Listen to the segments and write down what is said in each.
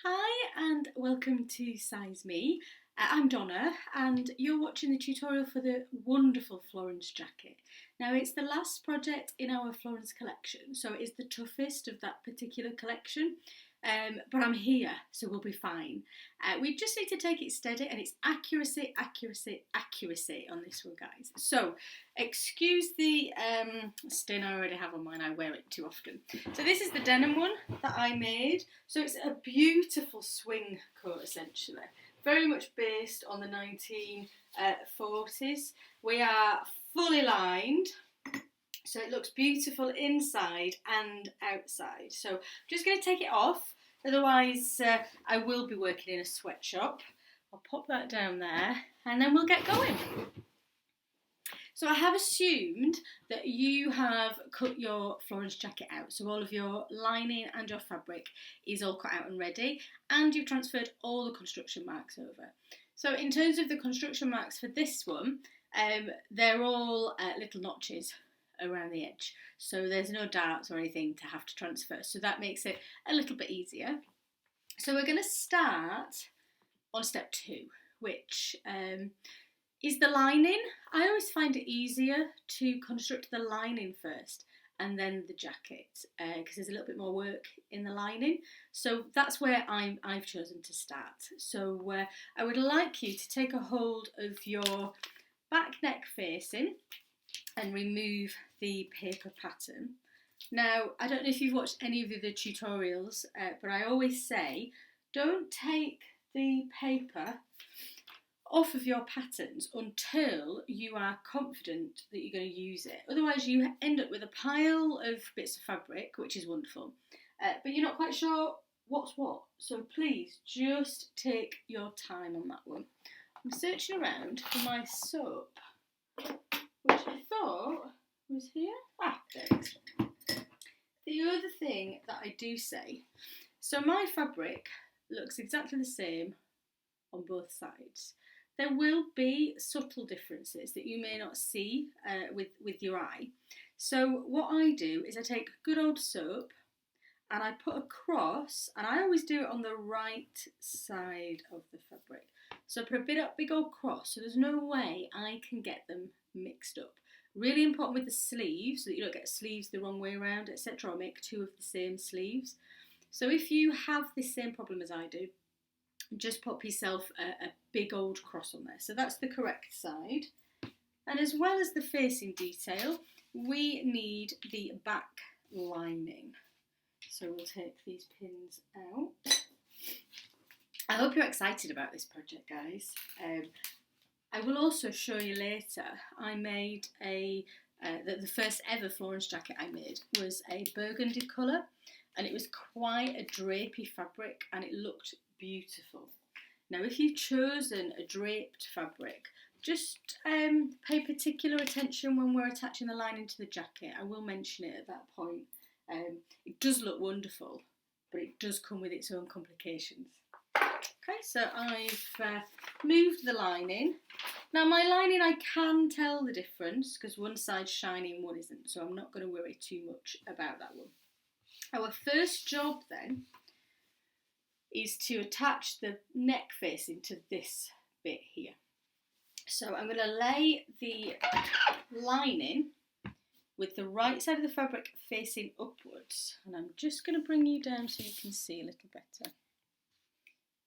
Hi and welcome to Size Me. I'm Donna and you're watching the tutorial for the wonderful Florence jacket. Now it's the last project in our Florence collection, so it is the toughest of that particular collection, but I'm here so we'll be fine. We just need to take it steady and it's accuracy, accuracy, accuracy on this one, guys. So excuse the stain I already have on mine, I wear it too often. So this is the denim one that I made. So it's a beautiful swing coat essentially, very much based on the 1940s. We are fully lined, so it looks beautiful inside and outside. So I'm just going to take it off, otherwise I will be working in a sweatshop. I'll pop that down there and then we'll get going. So I have assumed that you have cut your Florence jacket out, so all of your lining and your fabric is all cut out and ready, and you've transferred all the construction marks over. So in terms of the construction marks for this one, they're all little notches around the edge, so there's no darts or anything to have to transfer, so that makes it a little bit easier. So we're going to start on step 2, which is the lining. I always find it easier to construct the lining first and then the jacket because there's a little bit more work in the lining. So that's where I've chosen to start. So I would like you to take a hold of your back neck facing and remove the paper pattern. Now, I don't know if you've watched any of the other tutorials, but I always say don't take the paper off of your patterns until you are confident that you're going to use it. Otherwise you end up with a pile of bits of fabric, which is wonderful, but you're not quite sure what's what. So please just take your time on that one. I'm searching around for my soap, which I thought was here. There it is. The other thing that I do say, so my fabric looks exactly the same on both sides. There will be subtle differences that you may not see with your eye. So what I do is I take good old soap and I put across, and I always do it on the right side of the fabric. So I put a big old cross, so there's no way I can get them mixed up. Really important with the sleeves, so that you don't get sleeves the wrong way around, etc., or make two of the same sleeves. So if you have the same problem as I do, just pop yourself a big old cross on there. So that's the correct side. And as well as the facing detail, we need the back lining. So we'll take these pins out. I hope you're excited about this project, guys. I will also show you later, I made the first ever Florence jacket I made was a burgundy colour, and it was quite a drapey fabric and it looked beautiful. Now if you've chosen a draped fabric, just pay particular attention when we're attaching the lining to the jacket. I will mention it at that point. It does look wonderful, but it does come with its own complications. Okay, so I've moved the lining. Now my lining, I can tell the difference because one side's shiny and one isn't, so I'm not going to worry too much about that one. Our first job then is to attach the neck facing to this bit here. So I'm going to lay the lining with the right side of the fabric facing upwards, and I'm just going to bring you down so you can see a little better.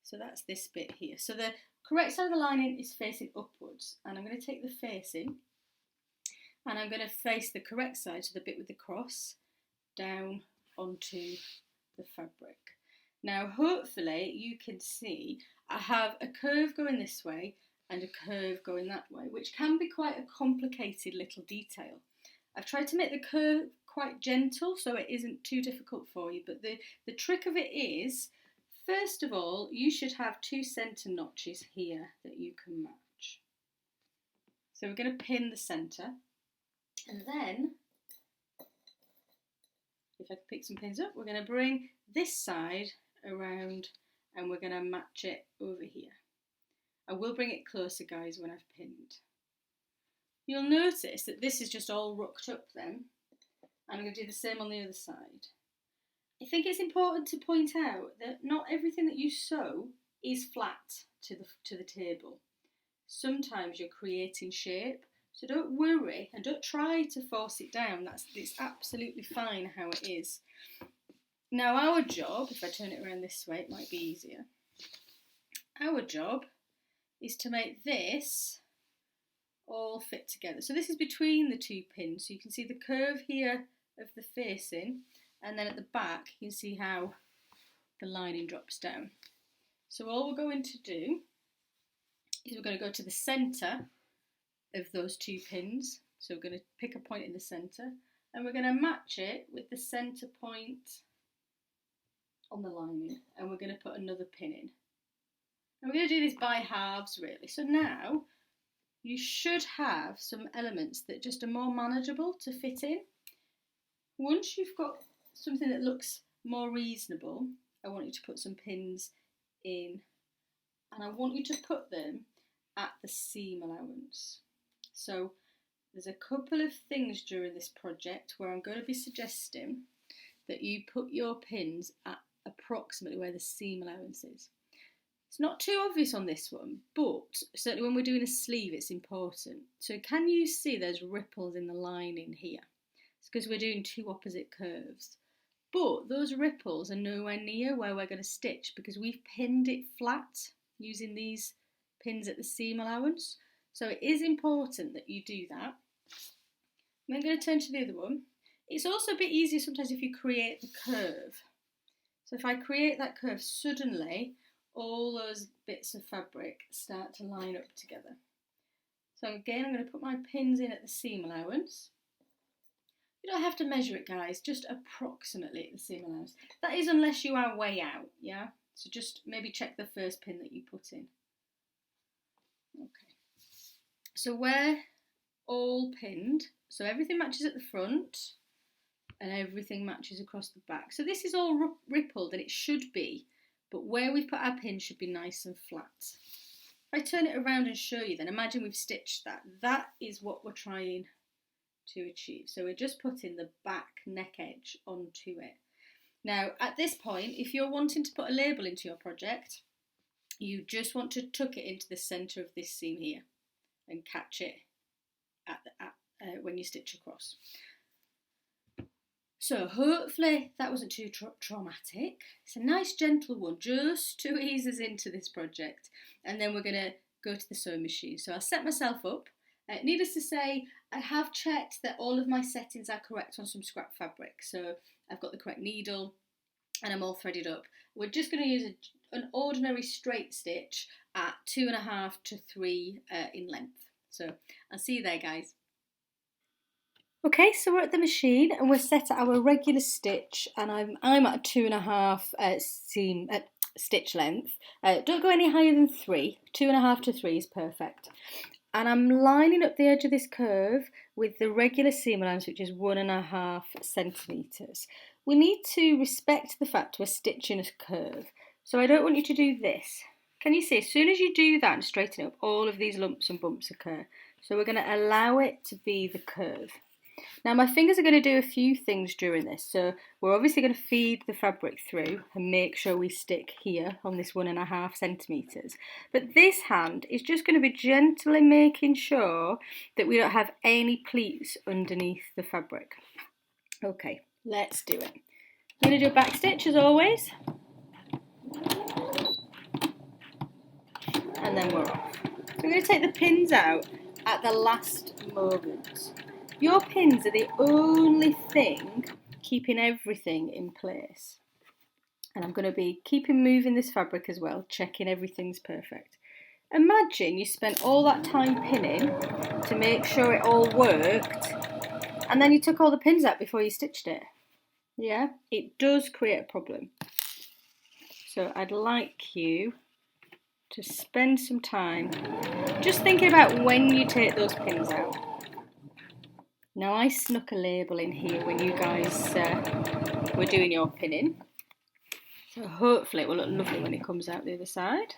So that's this bit here. So the correct side of the lining is facing upwards, and I'm going to take the facing and I'm going to face the correct side, so the bit with the cross, down onto the fabric. Now hopefully you can see I have a curve going this way and a curve going that way, which can be quite a complicated little detail. I've tried to make the curve quite gentle so it isn't too difficult for you, but the trick of it is, first of all, you should have 2 centre notches here that you can match. So we're going to pin the centre, and then if I can pick some pins up, we're going to bring this side around and we're going to match it over here. I will bring it closer, guys, when I've pinned. You'll notice that this is just all rucked up then, and I'm going to do the same on the other side. I think it's important to point out that not everything that you sew is flat to the table. Sometimes you're creating shape, so don't worry and don't try to force it down. It's absolutely fine how it is. Now our job, if I turn it around this way, it might be easier. Our job is to make this all fit together. So this is between the two pins, so you can see the curve here of the facing, and then at the back you can see how the lining drops down. So all we're going to do is we're going to go to the centre of those two pins. So we're going to pick a point in the centre and we're going to match it with the centre point on the lining, and we're going to put another pin in. And we're going to do this by halves really. So now you should have some elements that just are more manageable to fit in. Once you've got something that looks more reasonable, I want you to put some pins in, and I want you to put them at the seam allowance. So there's a couple of things during this project where I'm going to be suggesting that you put your pins at approximately where the seam allowance is. It's not too obvious on this one, but certainly when we're doing a sleeve it's important. So can you see there's ripples in the lining here? It's because we're doing two opposite curves. But those ripples are nowhere near where we're going to stitch because we've pinned it flat using these pins at the seam allowance. So it is important that you do that. I'm going to turn to the other one. It's also a bit easier sometimes if you create the curve. So if I create that curve, suddenly all those bits of fabric start to line up together. So again, I'm going to put my pins in at the seam allowance. You don't have to measure it, guys, just approximately at the seam allowance. That is unless you are way out, yeah? So just maybe check the first pin that you put in. Okay. So we're all pinned, so everything matches at the front and everything matches across the back. So this is all rippled, and it should be, but where we've put our pin should be nice and flat. If I turn it around and show you, then imagine we've stitched that. That is what we're trying to achieve. So we're just putting the back neck edge onto it. Now at this point, if you're wanting to put a label into your project, you just want to tuck it into the centre of this seam here and catch it when you stitch across. So hopefully that wasn't too traumatic. It's a nice gentle one just to ease us into this project, and then we're going to go to the sewing machine. So I'll set myself up. Needless to say, I have checked that all of my settings are correct on some scrap fabric. So I've got the correct needle and I'm all threaded up. We're just going to use an ordinary straight stitch at 2.5 to 3 in length. So I'll see you there, guys. Okay, so we're at the machine and we're set at our regular stitch, and I'm at 2.5 seam stitch length. Don't go any higher than 3. 2.5 to 3 is perfect. And I'm lining up the edge of this curve with the regular seam allowance, which is 1.5 centimetres. We need to respect the fact we're stitching a curve. So I don't want you to do this. Can you see? As soon as you do that and straighten it up, all of these lumps and bumps occur. So we're going to allow it to be the curve. Now my fingers are going to do a few things during this. So we're obviously going to feed the fabric through and make sure we stick here on this 1.5 centimetres. But this hand is just going to be gently making sure that we don't have any pleats underneath the fabric. Okay, let's do it. I'm going to do a back stitch as always. And then we're off. So we're going to take the pins out at the last moment. Your pins are the only thing keeping everything in place. And I'm going to be keeping moving this fabric as well, checking everything's perfect. Imagine you spent all that time pinning to make sure it all worked, and then you took all the pins out before you stitched it. Yeah, it does create a problem. So I'd like you to spend some time just thinking about when you take those pins out. Now I snuck a label in here when you guys were doing your pinning, so hopefully it will look lovely when it comes out the other side.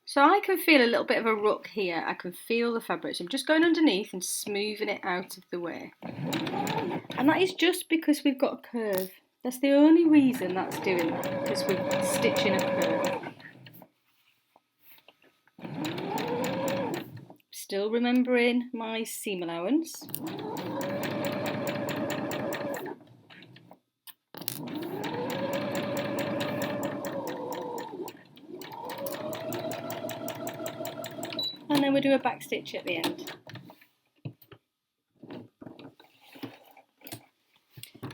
So I can feel a little bit of a ruck here, I can feel the fabric, so I'm just going underneath and smoothing it out of the way. And that is just because we've got a curve. That's the only reason that's doing that, because we're stitching a curve. Still remembering my seam allowance. And then we'll do a back stitch at the end.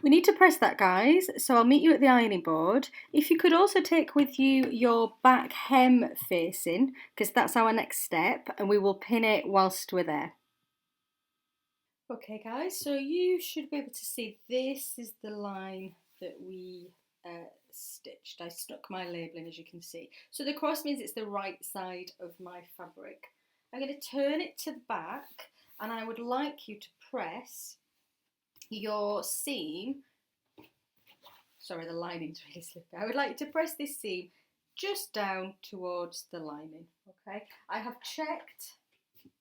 We need to press that, guys, so I'll meet you at the ironing board. If you could also take with you your back hem facing, because that's our next step, and we will pin it whilst we're there. Okay guys, so you should be able to see this is the line that we stitched. I stuck my labelling, as you can see. So the cross means it's the right side of my fabric. I'm going to turn it to the back, and I would like you to press your seam, sorry, the lining's really slippy. I would like to press this seam just down towards the lining, okay? I have checked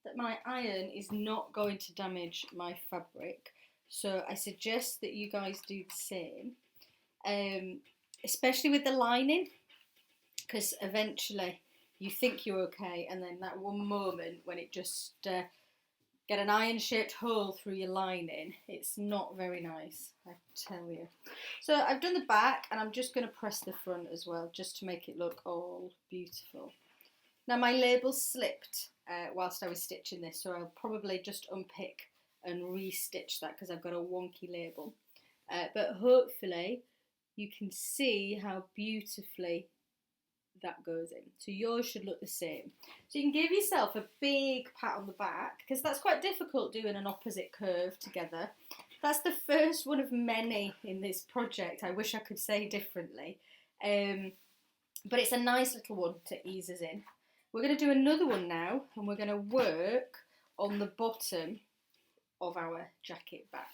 that my iron is not going to damage my fabric, so I suggest that you guys do the same, especially with the lining, because eventually you think you're okay, and then that one moment when it just get an iron-shaped hole through your lining, it's not very nice, I tell you. So I've done the back, and I'm just going to press the front as well, just to make it look all beautiful. Now my label slipped whilst I was stitching this, so I'll probably just unpick and re-stitch that because I've got a wonky label. But hopefully you can see how beautifully that goes in. So yours should look the same. So you can give yourself a big pat on the back, because that's quite difficult doing an opposite curve together. That's the first one of many in this project. I wish I could say differently. But it's a nice little one to ease us in. We're going to do another one now, and we're going to work on the bottom of our jacket back.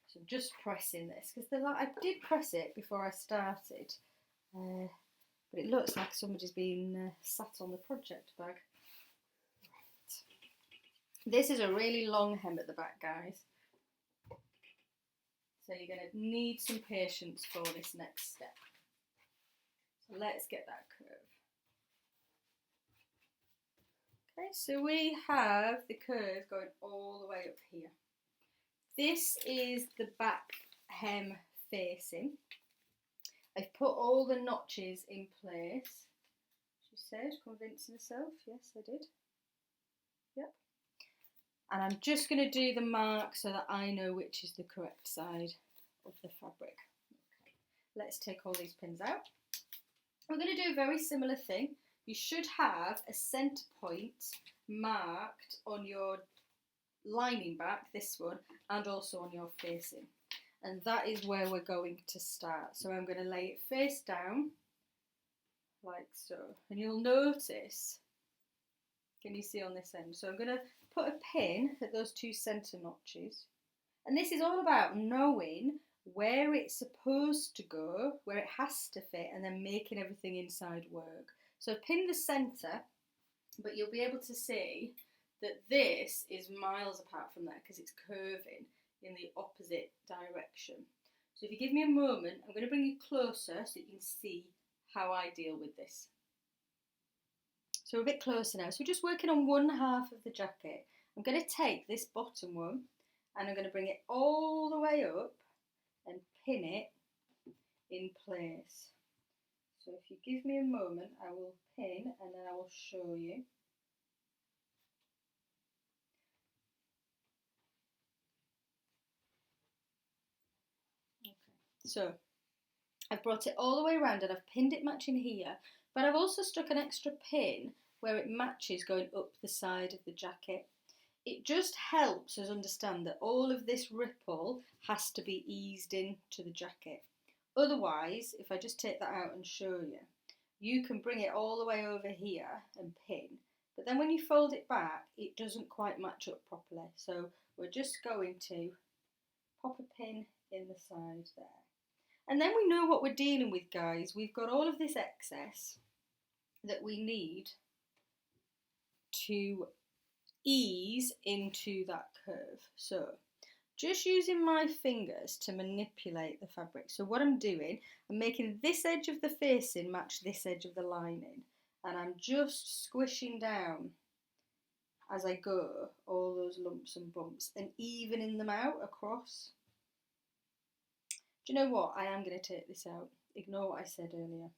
So I'm just pressing this, because I did press it before I started. But it looks like somebody's been sat on the project bag. Right. This is a really long hem at the back, guys. So you're going to need some patience for this next step. So let's get that curve. Okay, so we have the curve going all the way up here. This is the back hem facing. I've put all the notches in place. She said, convincing herself. Yes, I did. Yep. And I'm just going to do the mark so that I know which is the correct side of the fabric. Okay. Let's take all these pins out. We're going to do a very similar thing. You should have a centre point marked on your lining back, this one, and also on your facing. And that is where we're going to start. So I'm going to lay it face down, like so. And you'll notice, can you see on this end? So I'm going to put a pin at those two centre notches. And this is all about knowing where it's supposed to go, where it has to fit, and then making everything inside work. So pin the centre, but you'll be able to see that this is miles apart from that because it's curving in the opposite direction. So if you give me a moment, I'm going to bring you closer so you can see how I deal with this. So we're a bit closer now. So we're just working on one half of the jacket. I'm going to take this bottom one and I'm going to bring it all the way up and pin it in place. So if you give me a moment, I will pin and then I will show you. Okay. So I've brought it all the way around and I've pinned it matching here, but I've also stuck an extra pin where it matches going up the side of the jacket. It just helps us understand that all of this ripple has to be eased into the jacket. Otherwise, if I just take that out and show you, you can bring it all the way over here and pin, but then when you fold it back, it doesn't quite match up properly. So we're just going to pop a pin in the side there. And then we know what we're dealing with, guys. We've got all of this excess that we need to ease into that curve. So just using my fingers to manipulate the fabric. So what I'm doing, I'm making this edge of the facing match this edge of the lining, and I'm just squishing down as I go all those lumps and bumps and evening them out across. Do you know what? I am going to take this out. Ignore what I said earlier.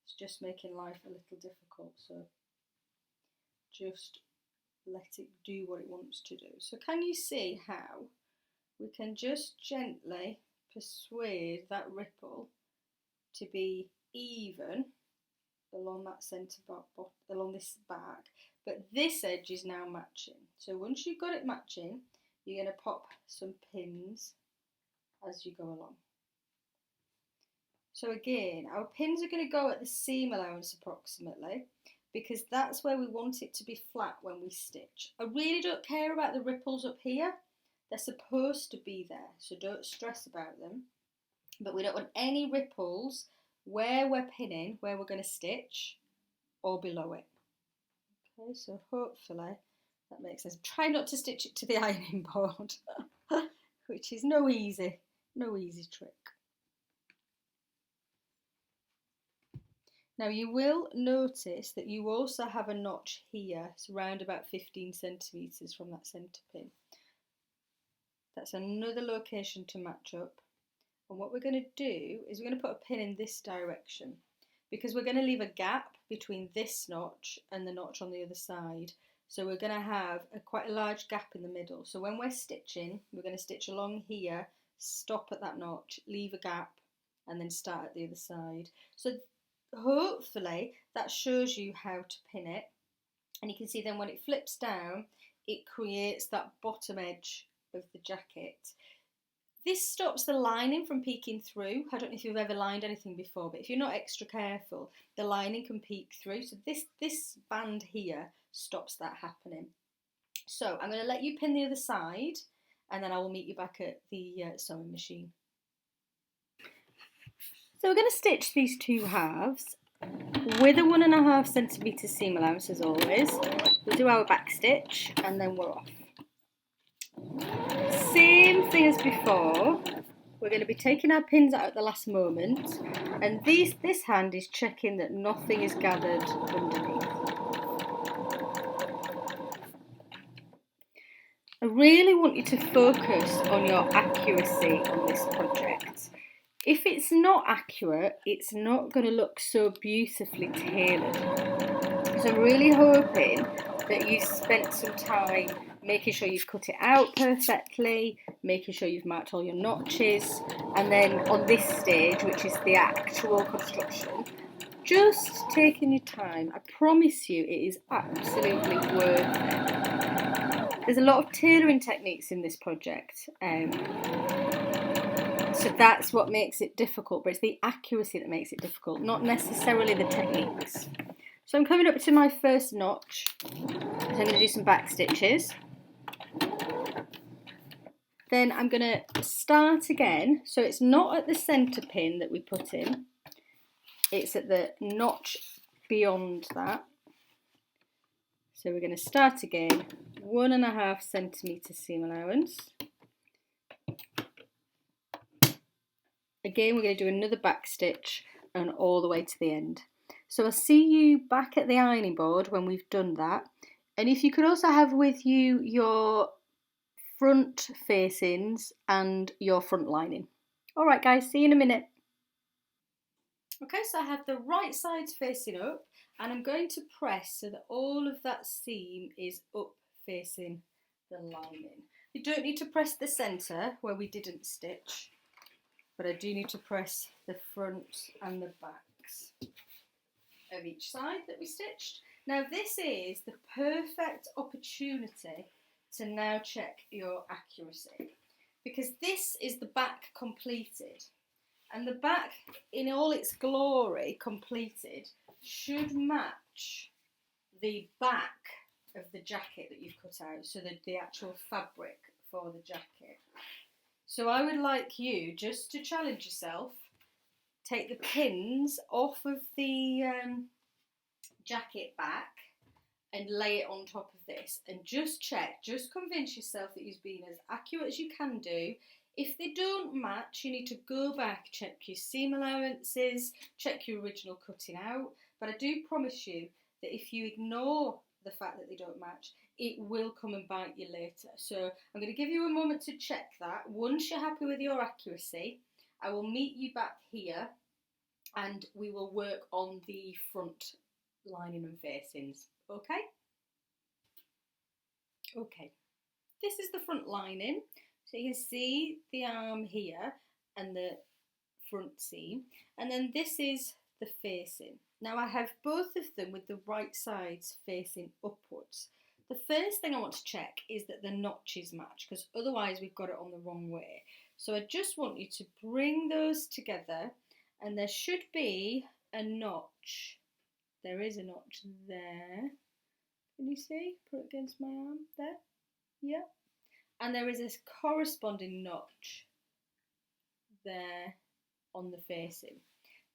It's just making life a little difficult, so just let it do what it wants to do. So can you see how we can just gently persuade that ripple to be even along that centre back, along this back, but this edge is now matching. So once you've got it matching, you're going to pop some pins as you go along. So again, our pins are going to go at the seam allowance approximately, because that's where we want it to be flat when we stitch. I really don't care about the ripples up here. They're supposed to be there, so don't stress about them. But we don't want any ripples where we're pinning, where we're going to stitch, or below it. Okay, so hopefully that makes sense. Try not to stitch it to the ironing board, which is no easy trick. Now you will notice that you also have a notch here, it's around about 15 centimetres from that centre pin. That's another location to match up. And what we're going to do is we're going to put a pin in this direction, because we're going to leave a gap between this notch and the notch on the other side. So we're going to have quite a large gap in the middle. So when we're stitching, we're going to stitch along here, stop at that notch, leave a gap, and then start at the other side. So hopefully that shows you how to pin it, and you can see then when it flips down it creates that bottom edge of the jacket. This stops the lining from peeking through. I don't know if you've ever lined anything before, but if you're not extra careful, the lining can peek through. So this band here stops that happening. So I'm going to let you pin the other side, and then I will meet you back at the sewing machine. So we're going to stitch these two halves with a 1.5 centimetre seam allowance as always. We'll do our back stitch and then we're off. Same thing as before, we're going to be taking our pins out at the last moment, and this hand is checking that nothing is gathered underneath. I really want you to focus on your accuracy on this project. If it's not accurate, it's not going to look so beautifully tailored. So I'm really hoping that you spent some time making sure you've cut it out perfectly, making sure you've marked all your notches, and then on this stage, which is the actual construction, just taking your time. I promise you it is absolutely worth it. There's a lot of tailoring techniques in this project. So that's what makes it difficult, but it's the accuracy that makes it difficult, not necessarily the techniques. So I'm coming up to my first notch, so I'm going to do some back stitches. Then I'm going to start again, so it's not at the centre pin that we put in, it's at the notch beyond that. So we're going to start again, 1.5 centimetre seam allowance. Again, we're going to do another back stitch and all the way to the end. So I'll see you back at the ironing board when we've done that. And if you could also have with you your front facings and your front lining. All right, guys, see you in a minute. Okay, so I have the right sides facing up, and I'm going to press so that all of that seam is up facing the lining. You don't need to press the centre where we didn't stitch, but I do need to press the front and the backs of each side that we stitched. Now this is the perfect opportunity to now check your accuracy, because this is the back completed, and the back in all its glory completed should match the back of the jacket that you've cut out, so that the actual fabric for the jacket. So I would like you just to challenge yourself, take the pins off of the jacket back and lay it on top of this, and just check, just convince yourself that you've been as accurate as you can do. If they don't match, you need to go back, check your seam allowances, check your original cutting out. But I do promise you that if you ignore the fact that they don't match, it will come and bite you later. So I'm going to give you a moment to check that. Once you're happy with your accuracy, I will meet you back here and we will work on the front lining and facings. Okay? Okay. This is the front lining. So you can see the arm here and the front seam. And then this is the facing. Now I have both of them with the right sides facing upwards. The first thing I want to check is that the notches match, because otherwise we've got it on the wrong way. So I just want you to bring those together, and there should be a notch. There is a notch there. Can you see? Put it against my arm there. Yeah. And there is a corresponding notch there on the facing.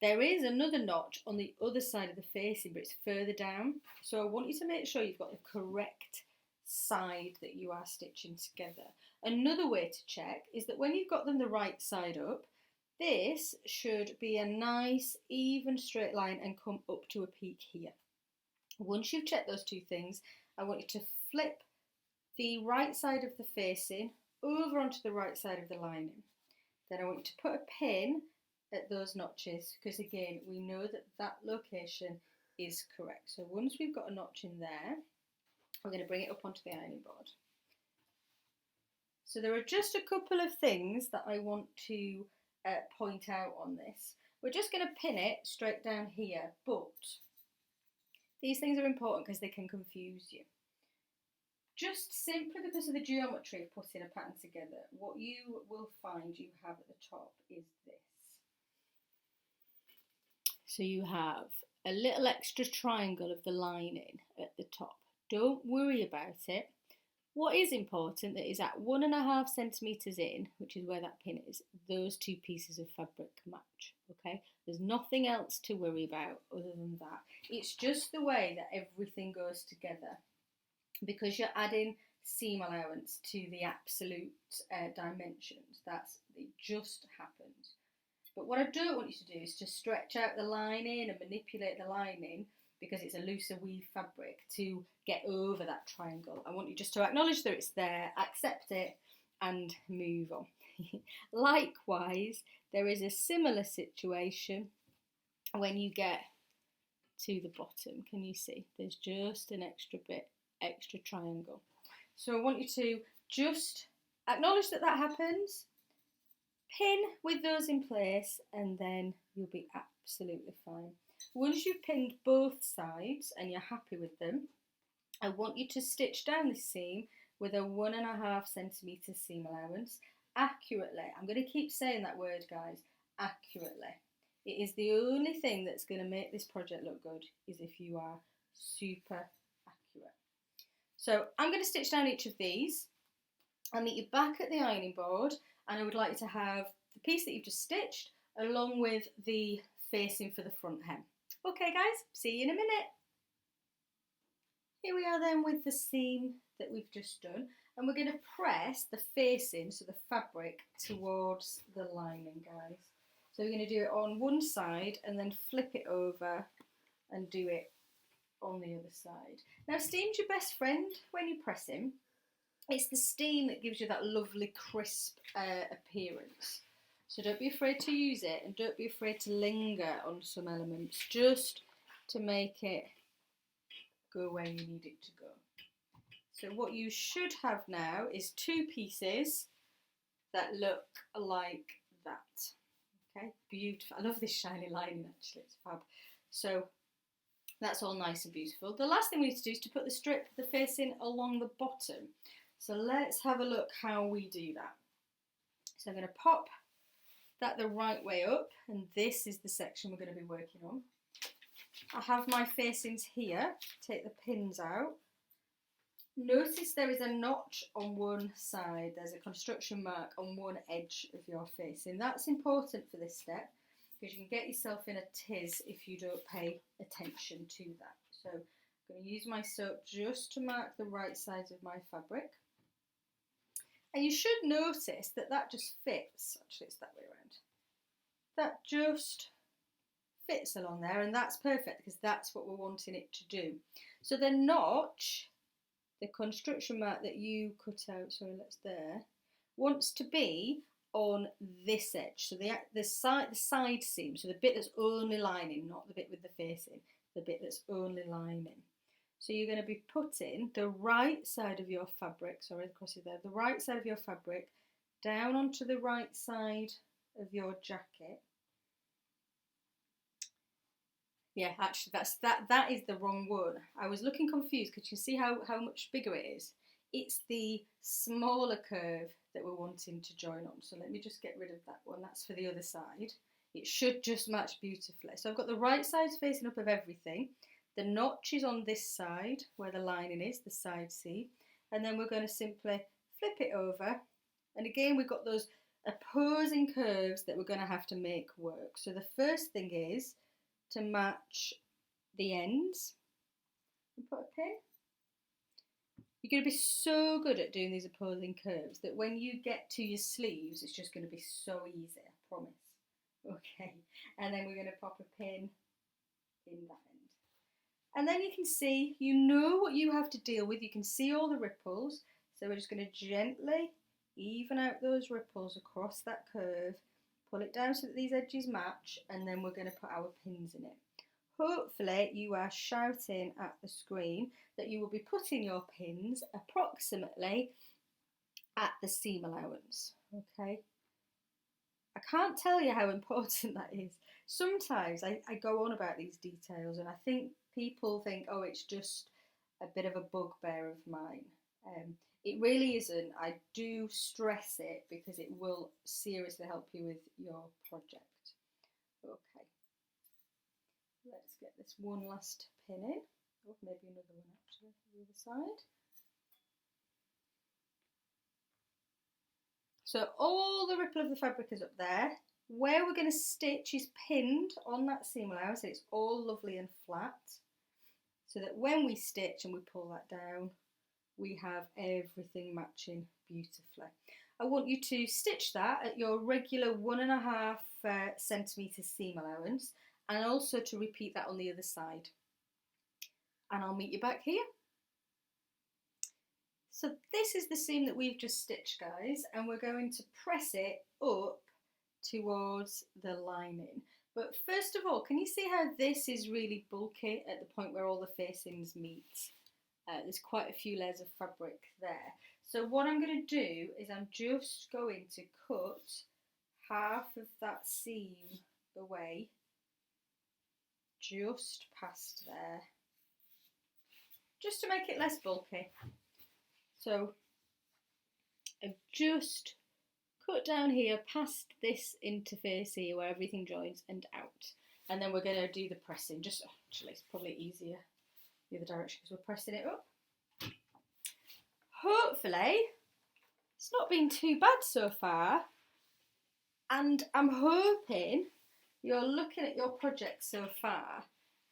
There is another notch on the other side of the facing, but it's further down. So I want you to make sure you've got the correct side that you are stitching together. Another way to check is that when you've got them the right side up, this should be a nice even straight line and come up to a peak here. Once you've checked those two things, I want you to flip the right side of the facing over onto the right side of the lining. Then I want you to put a pin at those notches, because again we know that that location is correct. So once we've got a notch in there, we're going to bring it up onto the ironing board. So there are just a couple of things that I want to point out on this. We're just going to pin it straight down here, but these things are important because they can confuse you. Just simply because of the geometry of putting a pattern together, what you will find you have at the top is this. So you have a little extra triangle of the lining at the top. Don't worry about it. What is important that is at 1.5 centimetres in, which is where that pin is, those two pieces of fabric match, okay? There's nothing else to worry about other than that. It's just the way that everything goes together. Because you're adding seam allowance to the absolute dimensions, it just happens. But what I don't want you to do is to stretch out the lining and manipulate the lining, because it's a looser weave fabric, to get over that triangle. I want you just to acknowledge that it's there, accept it, and move on. Likewise, there is a similar situation when you get to the bottom. Can you see? There's just an extra triangle. So I want you to just acknowledge that that happens, pin with those in place, and then you'll be absolutely fine. Once you've pinned both sides and you're happy with them, I want you to stitch down the seam with a 1.5 centimetre seam allowance accurately. I'm going to keep saying that word, guys, accurately. It is the only thing that's going to make this project look good, is if you are super accurate. So I'm going to stitch down each of these. I'll meet you back at the ironing board, and I would like to have the piece that you've just stitched along with the facing for the front hem. Okay guys, see you in a minute. Here we are then with the seam that we've just done, and we're going to press the facing, so the fabric, towards the lining, guys. So we're going to do it on one side and then flip it over and do it on the other side. Now, steam's your best friend when you're pressing. It's the steam that gives you that lovely crisp appearance. So don't be afraid to use it, and don't be afraid to linger on some elements, just to make it go where you need it to go. So what you should have now is two pieces that look like that. Okay, beautiful. I love this shiny lining, actually, it's fab. So that's all nice and beautiful. The last thing we need to do is to put the strip, the facing, along the bottom. So let's have a look how we do that. So I'm going to pop that the right way up, and this is the section we're going to be working on. I have my facings here. Take the pins out. Notice there is a notch on one side. There's a construction mark on one edge of your facing. That's important for this step, because you can get yourself in a tiz if you don't pay attention to that. So I'm I'm going to use my soap just to mark the right sides of my fabric. And you should notice that that just fits. Actually, it's that way around. That just fits along there, and that's perfect because that's what we're wanting it to do. So the notch, the construction mark that you cut out, sorry, that's there, wants to be on this edge. So the side seam, so the bit that's only lining, not the bit with the facing, the bit that's only lining. So you're going to be putting the right side of your fabric, sorry, the cross is there, the right side of your fabric down onto the right side of your jacket. Yeah, actually, that is the wrong one. I was looking confused because you see how much bigger it is. It's the smaller curve that we're wanting to join on. So let me just get rid of that one. That's for the other side. It should just match beautifully. So I've got the right sides facing up of everything. The notch is on this side where the lining is, the side seam. And then we're going to simply flip it over. And again, we've got those opposing curves that we're going to have to make work. So the first thing is to match the ends and put a pin. You're going to be so good at doing these opposing curves that when you get to your sleeves, it's just going to be so easy, I promise. Okay, and then we're going to pop a pin in that end. And then you can see, you know what you have to deal with. You can see all the ripples. So we're just going to gently even out those ripples across that curve, pull it down so that these edges match, and then we're going to put our pins in it. Hopefully you are shouting at the screen that you will be putting your pins approximately at the seam allowance, okay? I can't tell you how important that is. Sometimes I go on about these details and I think people think, oh, it's just a bit of a bugbear of mine. It really isn't. I do stress it because it will seriously help you with your project. Okay. Let's get this one last pin in, or maybe another one actually for the other side. So all the ripple of the fabric is up there. Where we're going to stitch is pinned on that seam allowance, so it's all lovely and flat, so that when we stitch and we pull that down, we have everything matching beautifully. I want you to stitch that at your regular 1.5 centimetre seam allowance, and also to repeat that on the other side. And I'll meet you back here. So this is the seam that we've just stitched, guys, and we're going to press it up towards the lining. But first of all, can you see how this is really bulky at the point where all the facings meet? There's quite a few layers of fabric there. So what I'm going to do is I'm just going to cut half of that seam away, just past there, just to make it less bulky. So I've just cut down here past this interface here where everything joins and out. And then we're going to do the pressing. Just actually, it's probably easier the other direction because we're pressing it up. Hopefully, it's not been too bad so far. And I'm hoping you're looking at your project so far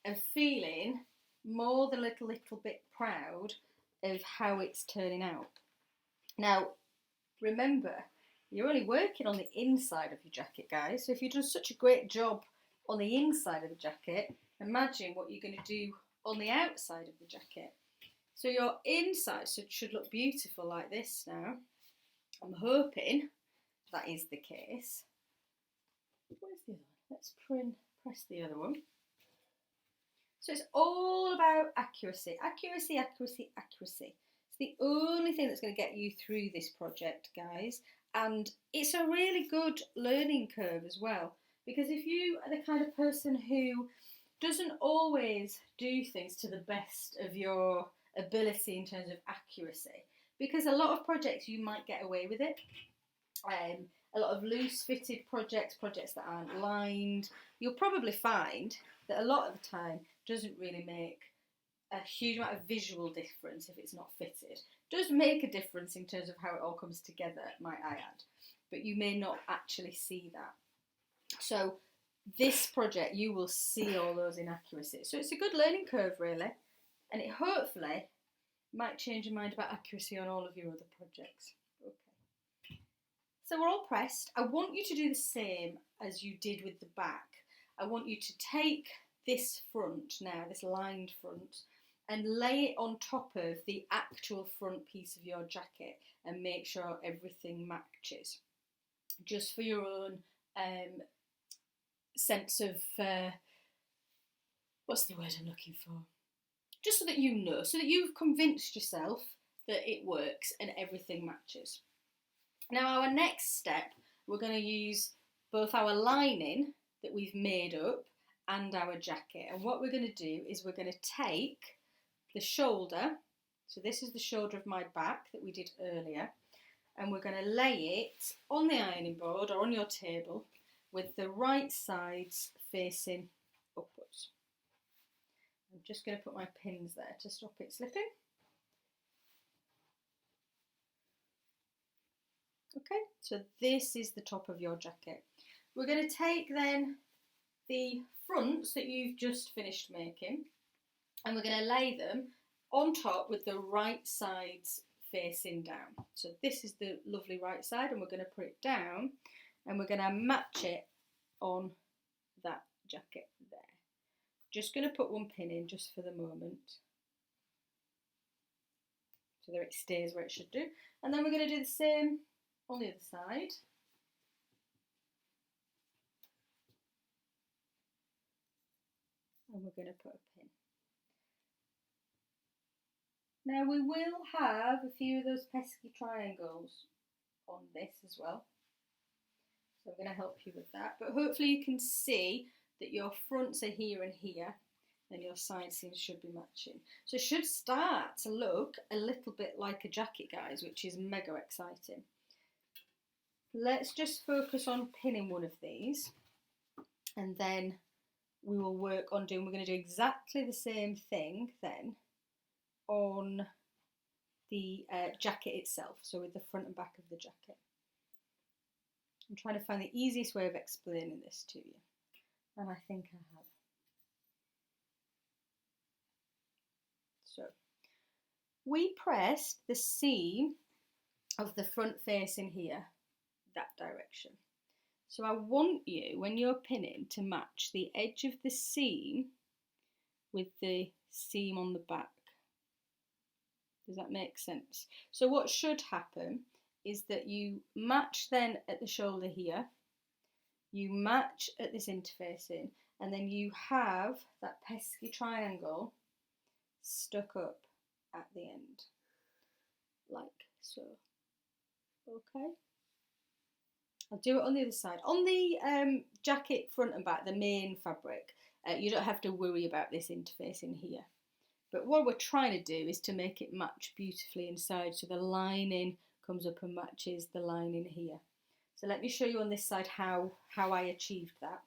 and feeling more than a little bit proud of how it's turning out. Now, remember, you're only working on the inside of your jacket, guys. So if you've done such a great job on the inside of the jacket, imagine what you're going to do on the outside of the jacket. So your inside should look beautiful like this now. I'm hoping that is the case. Where's the other one? Let's press the other one. So it's all about accuracy, accuracy, accuracy, accuracy. It's the only thing that's going to get you through this project, guys. And it's a really good learning curve as well. Because if you are the kind of person who doesn't always do things to the best of your ability in terms of accuracy, because a lot of projects you might get away with it. A lot of loose fitted projects that aren't lined, you'll probably find that a lot of the time doesn't really make a huge amount of visual difference if it's not fitted. It does make a difference in terms of how it all comes together, might I add, but you may not actually see that. So this project, you will see all those inaccuracies. So it's a good learning curve, really. and it hopefully might change your mind about accuracy on all of your other projects. Okay. So we're all pressed. I want you to do the same as you did with the back. I want you to take this front now, this lined front, and lay it on top of the actual front piece of your jacket and make sure everything matches. Just for your own sense of, what's the word I'm looking for? Just so that you know, so that you've convinced yourself that it works and everything matches. Now our next step, we're going to use both our lining that we've made up and our jacket. And what we're going to do is we're going to take the shoulder, so this is the shoulder of my back that we did earlier, and we're going to lay it on the ironing board or on your table with the right sides facing upwards. I'm just going to put my pins there to stop it slipping. Okay, so this is the top of your jacket. We're going to take then the fronts that you've just finished making, and we're going to lay them on top with the right sides facing down. So this is the lovely right side, and we're going to put it down, and we're going to match it on that jacket there. Just going to put one pin in just for the moment, so that it stays where it should do. And then we're going to do the same on the other side. And we're going to put a pin. Now we will have a few of those pesky triangles on this as well. So I'm going to help you with that. But hopefully you can see that your fronts are here and here, and your side seams should be matching. So it should start to look a little bit like a jacket, guys, which is mega exciting. Let's just focus on pinning one of these, and then we will work on we're going to do exactly the same thing then on the jacket itself, so with the front and back of the jacket. I'm trying to find the easiest way of explaining this to you, and I think I have. So we pressed the seam of the front facing here that direction. So I want you, when you're pinning, to match the edge of the seam with the seam on the back. Does that make sense? So what should happen is that you match then at the shoulder here, you match at this interfacing, and then you have that pesky triangle stuck up at the end, like so. Okay. I'll do it on the other side. On the jacket front and back, the main fabric, you don't have to worry about this interfacing here. But what we're trying to do is to make it match beautifully inside, so the lining comes up and matches the lining here. So let me show you on this side how I achieved that.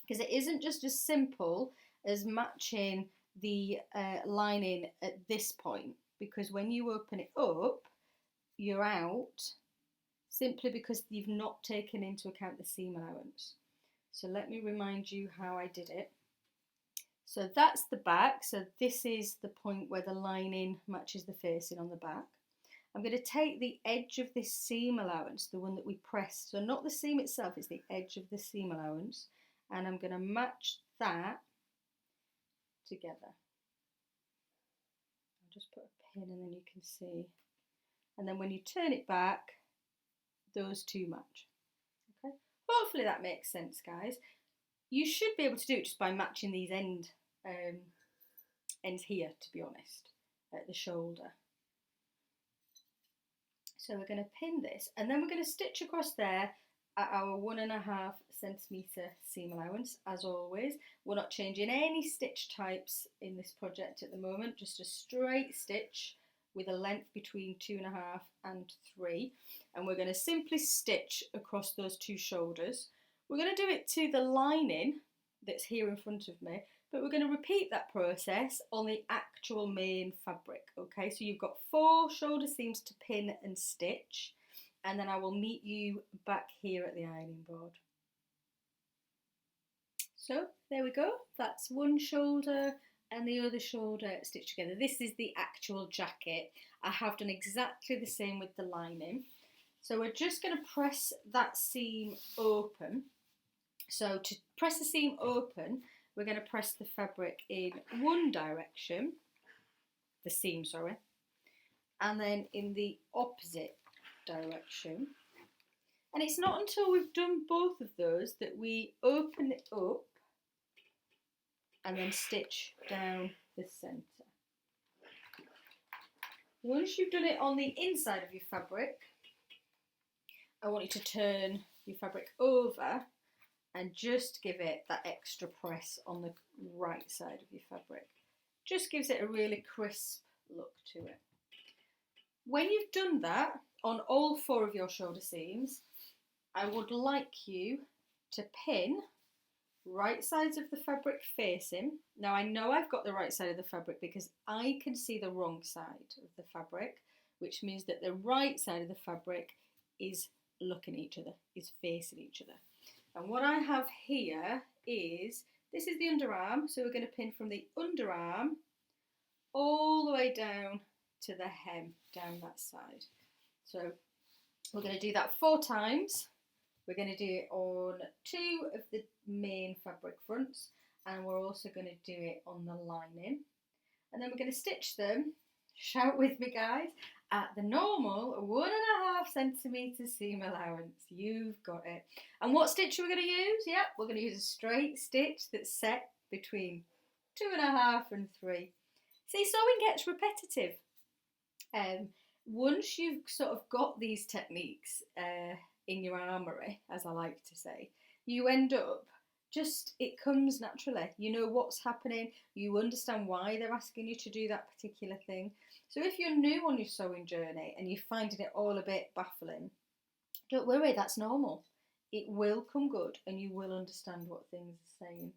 Because it isn't just as simple as matching the lining at this point, because when you open it up, you're out, simply because you've not taken into account the seam allowance. So let me remind you how I did it. So that's the back, so this is the point where the lining matches the facing on the back. I'm going to take the edge of this seam allowance, the one that we pressed, so not the seam itself, it's the edge of the seam allowance, and I'm going to match that together. I'll just put a pin and then you can see. And then when you turn it back, those two match. Okay. Hopefully that makes sense, guys. You should be able to do it just by matching these ends here, to be honest, at the shoulder. So we're going to pin this, and then we're going to stitch across there at our 1.5 centimetre seam allowance, as always. We're not changing any stitch types in this project at the moment, just a straight stitch with a length between 2.5 and 3, and we're going to simply stitch across those two shoulders. We're going to do it to the lining that's here in front of me, but we're going to repeat that process on the actual main fabric. Okay, so you've got 4 shoulder seams to pin and stitch, and then I will meet you back here at the ironing board. So there we go, that's one shoulder and the other shoulder stitched together. This is the actual jacket. I have done exactly the same with the lining. So we're just going to press that seam open. So to press the seam open, we're going to press the fabric in one direction, the seam, sorry, and then in the opposite direction. And it's not until we've done both of those that we open it up and then stitch down the centre. Once you've done it on the inside of your fabric, I want you to turn your fabric over and just give it that extra press on the right side of your fabric. Just gives it a really crisp look to it. When you've done that on all 4 of your shoulder seams, I would like you to pin right sides of the fabric facing. Now I know I've got the right side of the fabric because I can see the wrong side of the fabric, which means that the right side of the fabric is looking at each other, is facing each other. And what I have here is, this is the underarm, so we're going to pin from the underarm all the way down to the hem, down that side. So we're going to do that 4 times. We're going to do it on 2 of the main fabric fronts, and we're also going to do it on the lining. And then we're going to stitch them, shout with me guys, at the normal 1.5 centimetre seam allowance. You've got it. And what stitch are we going to use? Yeah, we're going to use a straight stitch that's set between 2.5 and 3. See, sewing gets repetitive. Once you've sort of got these techniques in your armoury, as I like to say, you end up it comes naturally. You know what's happening, you understand why they're asking you to do that particular thing. So if you're new on your sewing journey and you're finding it all a bit baffling, don't worry, that's normal. It will come good and you will understand what things are saying.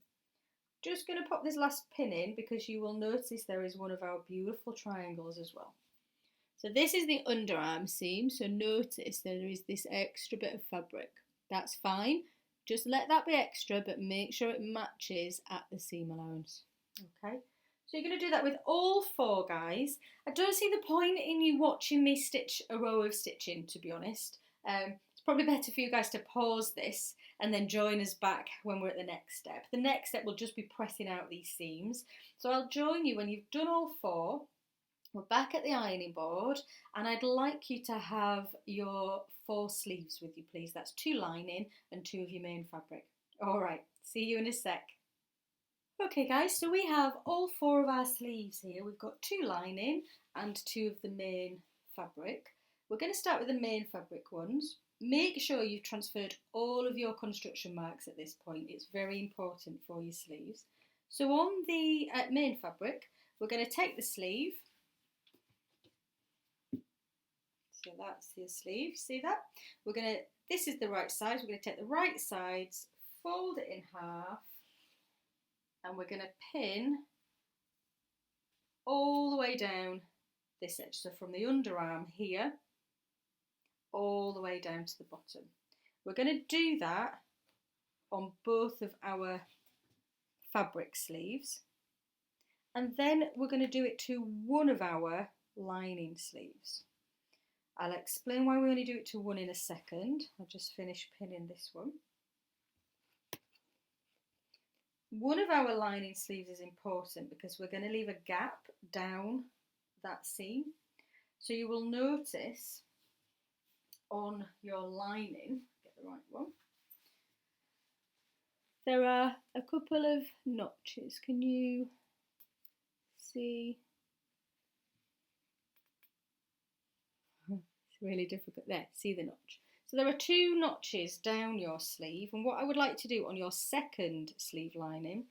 Just going to pop this last pin in because you will notice there is one of our beautiful triangles as well. So this is the underarm seam, so notice there is this extra bit of fabric. That's fine, just let that be extra, but make sure it matches at the seam allowance. Okay, so you're going to do that with all 4, guys. I don't see the point in you watching me stitch a row of stitching, to be honest. It's probably better for you guys to pause this and then join us back when we're at the next step. The next step will just be pressing out these seams. So I'll join you when you've done all 4. We're back at the ironing board, and I'd like you to have your 4 sleeves with you, please. That's 2 lining and 2 of your main fabric. All right, see you in a sec. Okay guys, so we have all 4 of our sleeves here. We've got 2 lining and 2 of the main fabric. We're going to start with the main fabric ones. Make sure you've transferred all of your construction marks at this point. It's very important for your sleeves. So on the main fabric, we're going to take the sleeve. So that's your sleeve, see that? This is the right side, we're going to take the right sides, fold it in half, and we're going to pin all the way down this edge. So from the underarm here, all the way down to the bottom. We're going to do that on both of our fabric sleeves, and then we're going to do it to one of our lining sleeves. I'll explain why we only do it to one in a second. I'll just finish pinning this one. One of our lining sleeves is important because we're going to leave a gap down that seam. So you will notice on your lining, get the right one, there are a couple of notches. Can you see? Really difficult. There, see the notch. So there are 2 notches down your sleeve, and what I would like to do on your second sleeve lining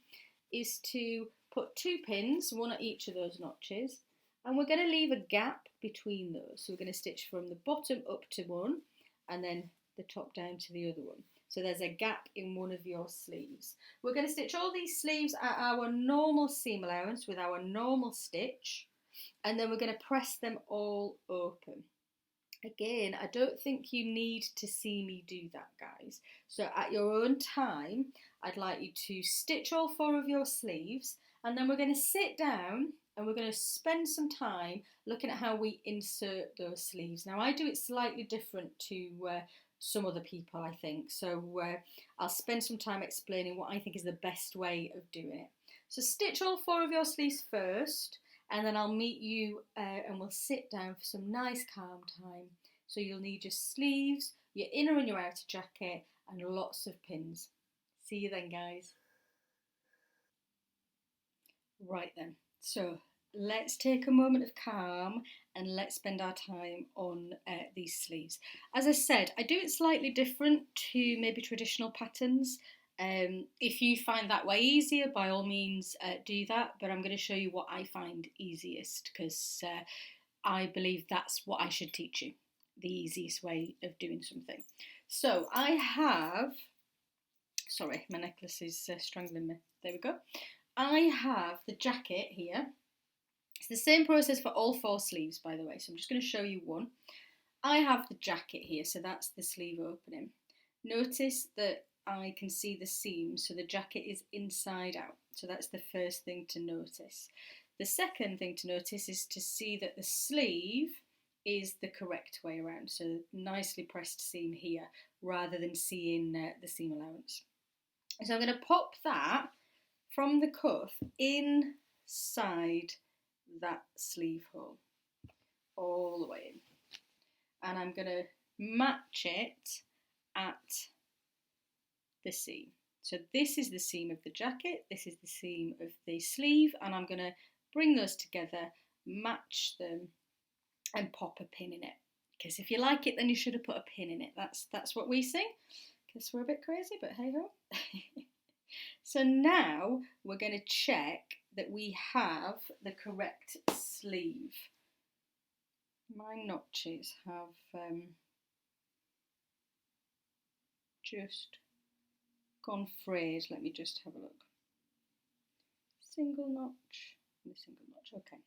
is to put 2 pins, one at each of those notches, and we're going to leave a gap between those. So we're going to stitch from the bottom up to one and then the top down to the other one. So there's a gap in one of your sleeves. We're going to stitch all these sleeves at our normal seam allowance with our normal stitch, and then we're going to press them all open. Again, I don't think you need to see me do that, guys. So at your own time, I'd like you to stitch all 4 of your sleeves And then we're going to sit down and we're going to spend some time looking at how we insert those sleeves. Now I do it slightly different to some other people, I think, so I'll spend some time explaining what I think is the best way of doing it. So stitch all 4 of your sleeves first, and then I'll meet you and we'll sit down for some nice calm time. So you'll need your sleeves, your inner and your outer jacket, and lots of pins. See you then, guys. Right then, so let's take a moment of calm and let's spend our time on these sleeves. As I said, I do it slightly different to maybe traditional patterns. If you find that way easier, by all means do that, but I'm going to show you what I find easiest, because I believe that's what I should teach you, the easiest way of doing something. So I have, sorry, my necklace is strangling me, there we go. I have the jacket here. It's the same process for all 4 sleeves, by the way, so I'm just going to show you one. I have the jacket here, so that's the sleeve opening. Notice that I can see the seam, so the jacket is inside out, so that's the first thing to notice. The second thing to notice is to see that the sleeve is the correct way around, so nicely pressed seam here, rather than seeing the seam allowance. So I'm going to pop that from the cuff inside that sleeve hole, all the way in. And I'm going to match it at the seam. So this is the seam of the jacket, this is the seam of the sleeve, and I'm going to bring those together, match them, and pop a pin in it. Because if you like it, then you should have put a pin in it. That's what we sing. Because we're a bit crazy, but hey ho. So now we're going to check that we have the correct sleeve. My notches have just gone frayed. Let me just have a look. Single notch and a single notch. Okay.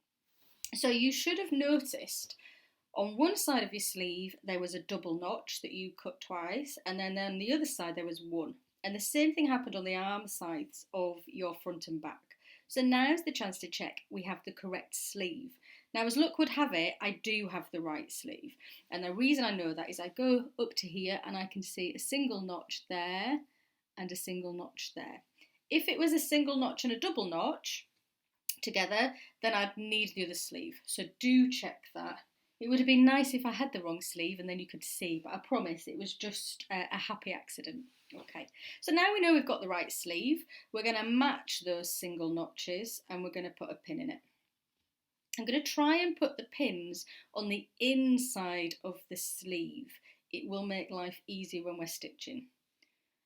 So you should have noticed on one side of your sleeve there was a double notch that you cut twice, and then on the other side there was one. And the same thing happened on the arm sides of your front and back. So now's the chance to check we have the correct sleeve. Now, as luck would have it, I do have the right sleeve. And the reason I know that is I go up to here and I can see a single notch there and a single notch there. If it was a single notch and a double notch together, then I'd need the other sleeve. So do check that. It would have been nice if I had the wrong sleeve and then you could see, but I promise it was just a happy accident. Okay, so now we know we've got the right sleeve. We're going to match those single notches and we're going to put a pin in it. I'm going to try and put the pins on the inside of the sleeve. It will make life easier when we're stitching.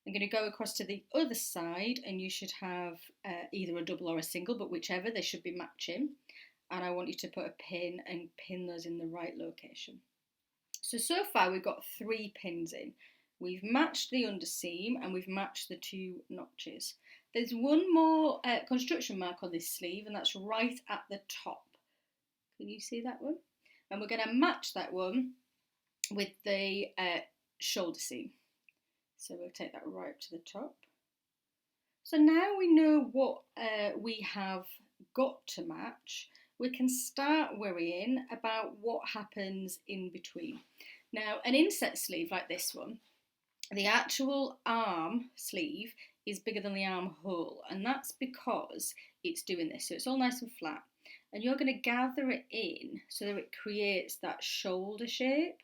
I'm going to go across to the other side and you should have either a double or a single, but whichever, they should be matching. And I want you to put a pin and pin those in the right location. So far we've got 3 pins in. We've matched the underseam and we've matched the 2 notches. There's one more construction mark on this sleeve, and that's right at the top. Can you see that one? And we're going to match that one with the shoulder seam. So we'll take that right up to the top. So now we know what we have got to match. We can start worrying about what happens in between. Now, an inset sleeve like this one, the actual arm sleeve is bigger than the armhole, and that's because it's doing this. So it's all nice and flat, and you're going to gather it in so that it creates that shoulder shape.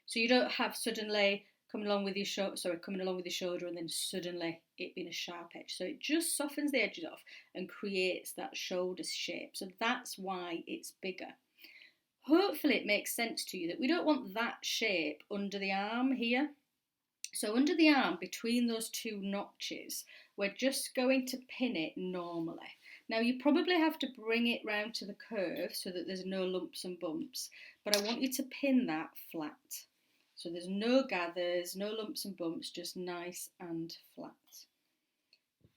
So you don't have suddenly coming along with your shoulder and then suddenly it being a sharp edge. So it just softens the edges off and creates that shoulder shape. So that's why it's bigger. Hopefully it makes sense to you that we don't want that shape under the arm here. So under the arm, between those 2 notches, we're just going to pin it normally. Now you probably have to bring it round to the curve so that there's no lumps and bumps, but I want you to pin that flat. So there's no gathers, no lumps and bumps, just nice and flat.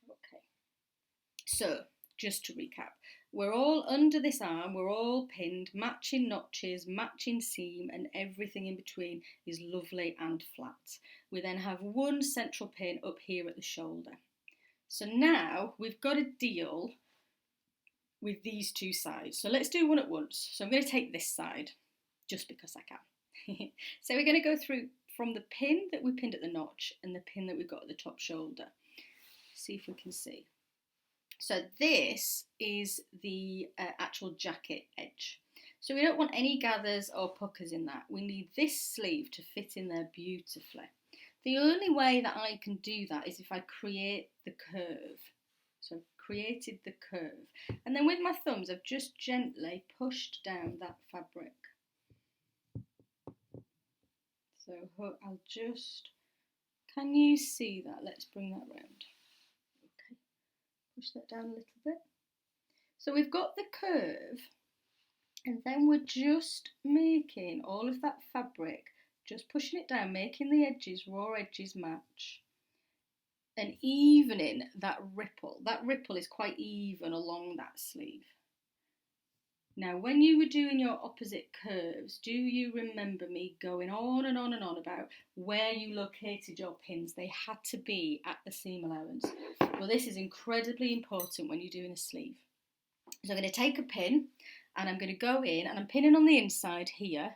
Okay, so just to recap, we're all under this arm, we're all pinned, matching notches, matching seam, and everything in between is lovely and flat. We then have one central pin up here at the shoulder. So now we've got to deal with these two sides. So let's do one at once. So I'm going to take this side just because I can. So we're going to go through from the pin that we pinned at the notch and the pin that we've got at the top shoulder. See if we can see. So this is the actual jacket edge. So we don't want any gathers or puckers in that. We need this sleeve to fit in there beautifully. The only way that I can do that is if I create the curve. So I've created the curve. And then with my thumbs, I've just gently pushed down that fabric. So I'll just, can you see that? Let's bring that round. Okay, push that down a little bit. So we've got the curve, and then we're just making all of that fabric, just pushing it down, making the edges, raw edges match, and evening that ripple. That ripple is quite even along that sleeve. Now, when you were doing your opposite curves, do you remember me going on and on and on about where you located your pins? They had to be at the seam allowance. Well, this is incredibly important when you're doing a sleeve. So I'm going to take a pin and I'm going to go in and I'm pinning on the inside here.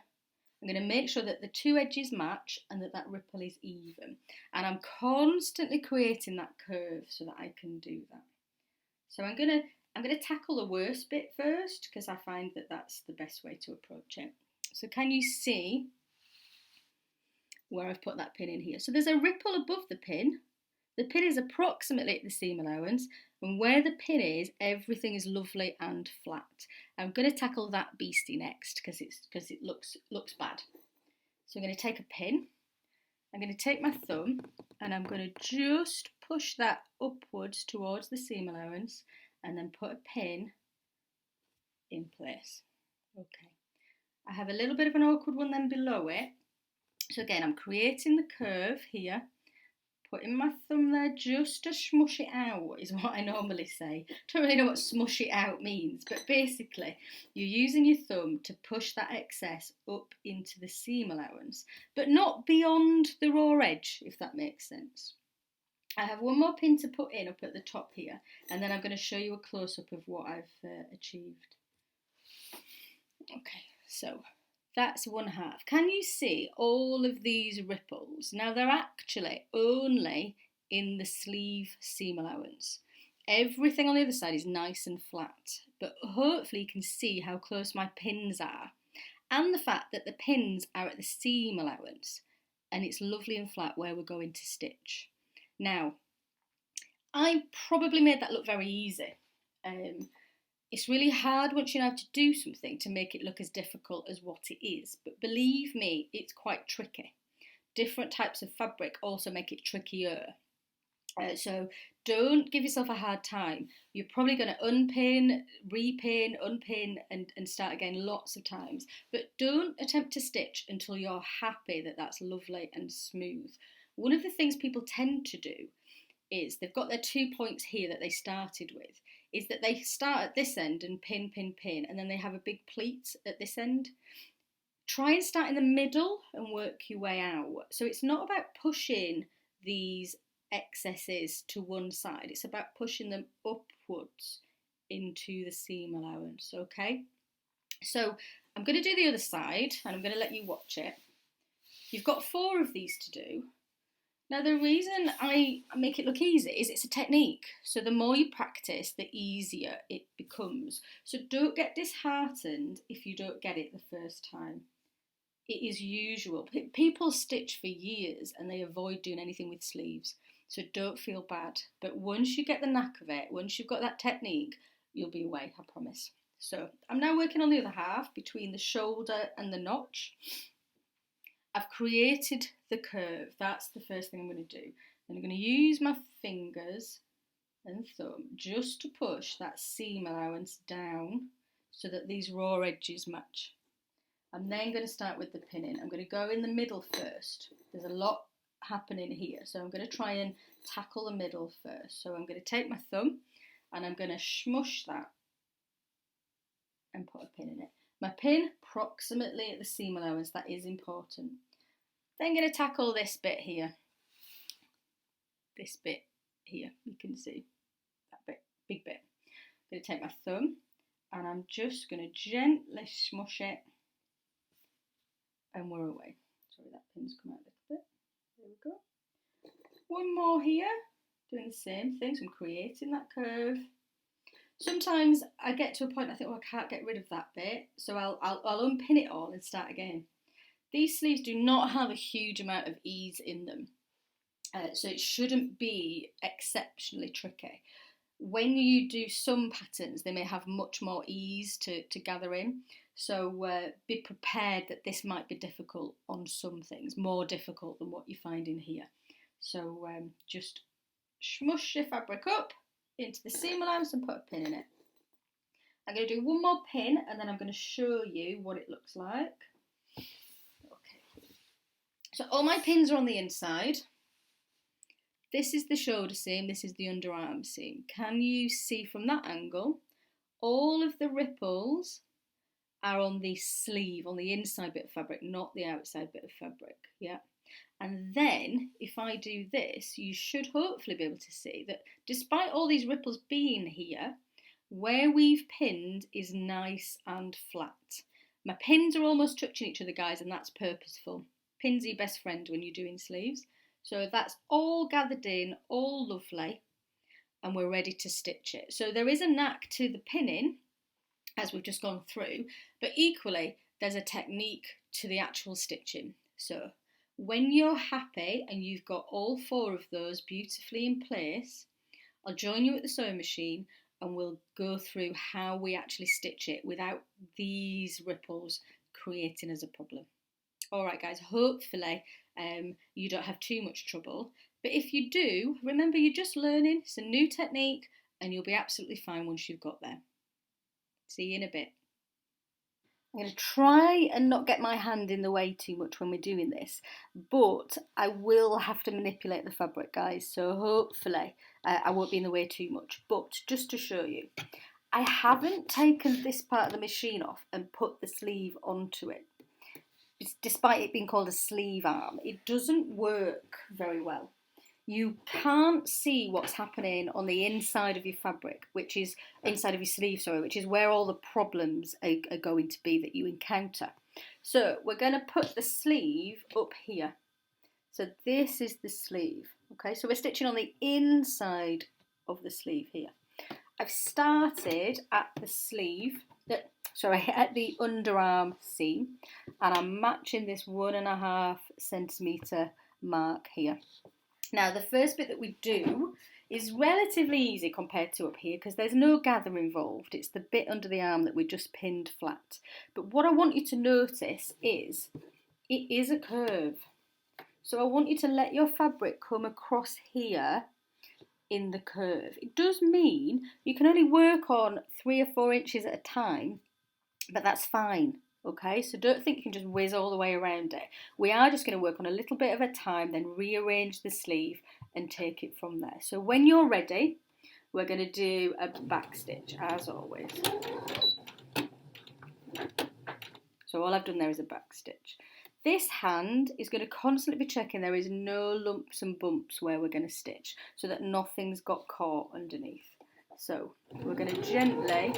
I'm going to make sure that the two edges match and that that ripple is even. And I'm constantly creating that curve so that I can do that. So I'm going to tackle the worst bit first because I find that that's the best way to approach it. So can you see where I've put that pin in here? So there's a ripple above the pin. The pin is approximately at the seam allowance, and where the pin is, everything is lovely and flat. I'm going to tackle that beastie next because it looks bad. So I'm going to take a pin. I'm going to take my thumb and I'm going to just push that upwards towards the seam allowance and then put a pin in place. Okay. I have a little bit of an awkward one then below it. So again, I'm creating the curve here, putting my thumb there just to smush it out is what I normally say. Don't really know what smush it out means, but basically you're using your thumb to push that excess up into the seam allowance, but not beyond the raw edge, if that makes sense. I have one more pin to put in up at the top here, and then I'm going to show you a close-up of what I've achieved. Okay, so that's one half. Can you see all of these ripples? Now they're actually only in the sleeve seam allowance. Everything on the other side is nice and flat, but hopefully you can see how close my pins are and the fact that the pins are at the seam allowance and it's lovely and flat where we're going to stitch. Now, I probably made that look very easy. It's really hard once you know how to do something to make it look as difficult as what it is. But believe me, it's quite tricky. Different types of fabric also make it trickier. So don't give yourself a hard time. You're probably going to unpin, repin, unpin and start again lots of times. But don't attempt to stitch until you're happy that that's lovely and smooth. One of the things people tend to do is they've got their 2 points here that they started with, is that they start at this end and pin, pin, pin, and then they have a big pleat at this end. Try and start in the middle and work your way out. So it's not about pushing these excesses to one side, it's about pushing them upwards into the seam allowance, okay? So I'm going to do the other side and I'm going to let you watch it. You've got 4 of these to do. Now the reason I make it look easy is it's a technique. So the more you practice, the easier it becomes. So don't get disheartened if you don't get it the first time. It is usual. People stitch for years and they avoid doing anything with sleeves. So don't feel bad. But once you get the knack of it, once you've got that technique, you'll be away, I promise. So I'm now working on the other half between the shoulder and the notch. I've created the curve. That's the first thing I'm going to do. And I'm going to use my fingers and thumb just to push that seam allowance down so that these raw edges match. I'm then going to start with the pinning. I'm going to go in the middle first. There's a lot happening here, so I'm going to try and tackle the middle first. So I'm going to take my thumb and I'm going to smush that and put a pin in it. My pin approximately at the seam allowance, that is important. Then I'm going to tackle this bit here. This bit here, you can see that bit, big bit. I'm going to take my thumb and I'm just going to gently smush it, and we're away. Sorry, that pin's come out a little bit. There we go. One more here, doing the same thing, so I'm creating that curve. Sometimes I get to a point I think, oh, I can't get rid of that bit, so I'll unpin it all and start again. These sleeves do not have a huge amount of ease in them, so it shouldn't be exceptionally tricky. When you do some patterns, they may have much more ease to gather in, so be prepared that this might be difficult on some things, more difficult than what you find in here. So just smush your fabric up into the seam allowance and put a pin in it. I'm going to do one more pin and then I'm going to show you what it looks like. Okay. So all my pins are on the inside. This is the shoulder seam, this is the underarm seam. Can you see from that angle? All of the ripples are on the sleeve, on the inside bit of fabric, not the outside bit of fabric. Yeah. And then if I do this, you should hopefully be able to see that despite all these ripples being here, where we've pinned is nice and flat. My pins are almost touching each other, guys, and that's purposeful. Pins are your best friend when you're doing sleeves. So that's all gathered in, all lovely, and we're ready to stitch it. So there is a knack to the pinning, as we've just gone through, but equally there's a technique to the actual stitching. So when you're happy and you've got all four of those beautifully in place, I'll join you at the sewing machine and we'll go through how we actually stitch it without these ripples creating us a problem. Alright guys, hopefully you don't have too much trouble, but if you do, remember you're just learning, it's a new technique and you'll be absolutely fine once you've got there. See you in a bit. I'm going to try and not get my hand in the way too much when we're doing this, but I will have to manipulate the fabric, guys, so hopefully I won't be in the way too much. But just to show you, I haven't taken this part of the machine off and put the sleeve onto it. Despite it being called a sleeve arm, it doesn't work very well. You can't see what's happening on the inside of your fabric, which is inside of your sleeve, sorry, which is where all the problems are going to be that you encounter. So we're going to put the sleeve up here. So this is the sleeve, okay? So we're stitching on the inside of the sleeve here. I've started at the sleeve, at the underarm seam, and I'm matching this 1.5 centimetre mark here. Now the first bit that we do is relatively easy compared to up here because there's no gather involved. It's the bit under the arm that we just pinned flat. But what I want you to notice is it is a curve. So I want you to let your fabric come across here in the curve. It does mean you can only work on 3 or 4 inches at a time, but that's fine. Okay, so don't think you can just whiz all the way around it. We are just going to work on a little bit at a time, then rearrange the sleeve and take it from there. So when you're ready, we're going to do a back stitch as always. So all I've done there is a back stitch. This hand is going to constantly be checking there is no lumps and bumps where we're going to stitch so that nothing's got caught underneath. So we're going to gently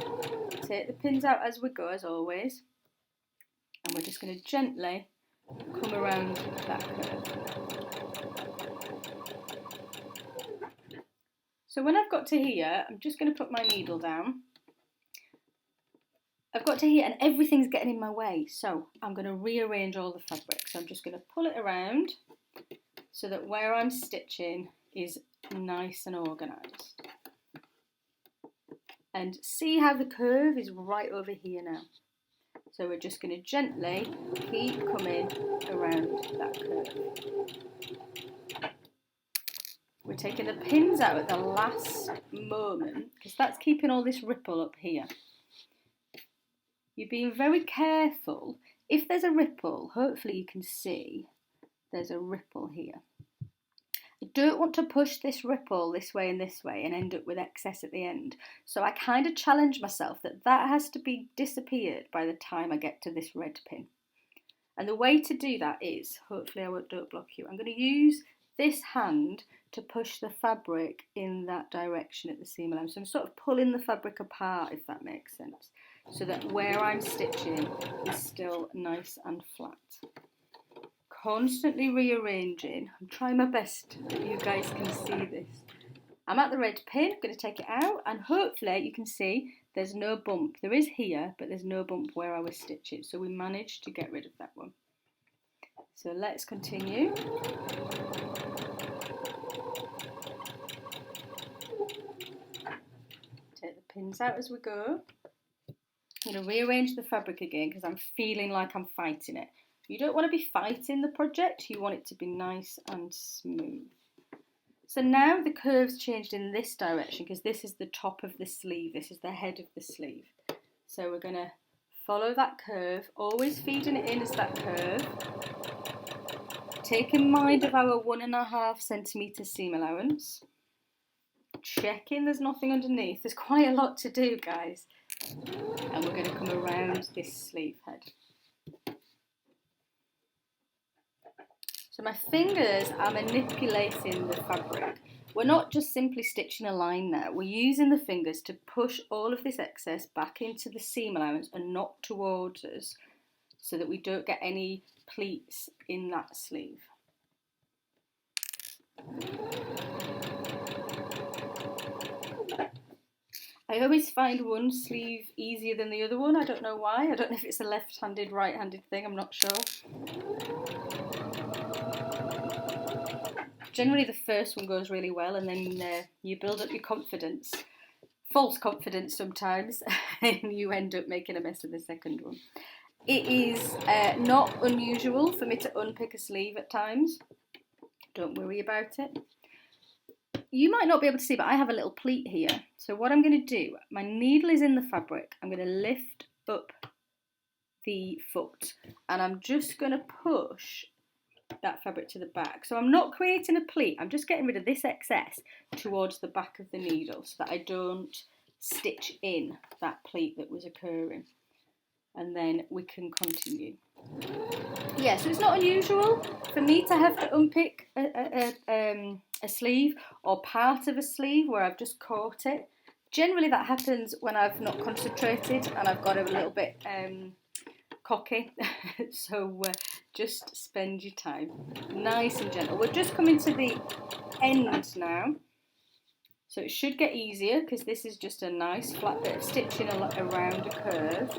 take the pins out as we go, as always. And we're just going to gently come around that curve. So when I've got to here, I'm just going to put my needle down. I've got to here and everything's getting in my way, so I'm going to rearrange all the fabric. So I'm just going to pull it around so that where I'm stitching is nice and organised. And see how the curve is right over here now. So we're just going to gently keep coming around that curve. We're taking the pins out at the last moment because that's keeping all this ripple up here. You're being very careful. If there's a ripple, hopefully you can see there's a ripple here. I don't want to push this ripple this way and end up with excess at the end. So I kind of challenge myself that has to be disappeared by the time I get to this red pin. And the way to do that is, hopefully I don't block you, I'm going to use this hand to push the fabric in that direction at the seam allowance. So I'm sort of pulling the fabric apart, if that makes sense, so that where I'm stitching is still nice and flat. Constantly rearranging. I'm trying my best that you guys can see this. I'm at the red pin, I'm going to take it out, and hopefully you can see there's no bump. There is here, but there's no bump where I was stitching, so we managed to get rid of that one. So let's continue. Take the pins out as we go. I'm going to rearrange the fabric again because I'm feeling like I'm fighting it. You don't want to be fighting the project, you want it to be nice and smooth. So now the curve's changed in this direction because this is the top of the sleeve, this is the head of the sleeve. So we're going to follow that curve, always feeding it in as that curve. Take in mind of our 1.5 centimetre seam allowance. Checking there's nothing underneath, there's quite a lot to do, guys. And we're going to come around this sleeve head. So my fingers are manipulating the fabric. We're not just simply stitching a line now, we're using the fingers to push all of this excess back into the seam allowance and not towards us so that we don't get any pleats in that sleeve. I always find one sleeve easier than the other one, I don't know why. I don't know if it's a left-handed, right-handed thing, I'm not sure. Generally the first one goes really well and then you build up your confidence, false confidence sometimes, and you end up making a mess of the second one. It is not unusual for me to unpick a sleeve at times, don't worry about it. You might not be able to see, but I have a little pleat here. So what I'm going to do, my needle is in the fabric, I'm going to lift up the foot and I'm just going to push that fabric to the back. So I'm not creating a pleat, I'm just getting rid of this excess towards the back of the needle so that I don't stitch in that pleat that was occurring. And then we can continue. Yeah, so it's not unusual for me to have to unpick a sleeve or part of a sleeve where I've just caught it. Generally that happens when I've not concentrated and I've got a little bit cocky. So just spend your time, nice and gentle. We're just coming to the end now, so it should get easier because this is just a nice flat bit of stitching around a curve.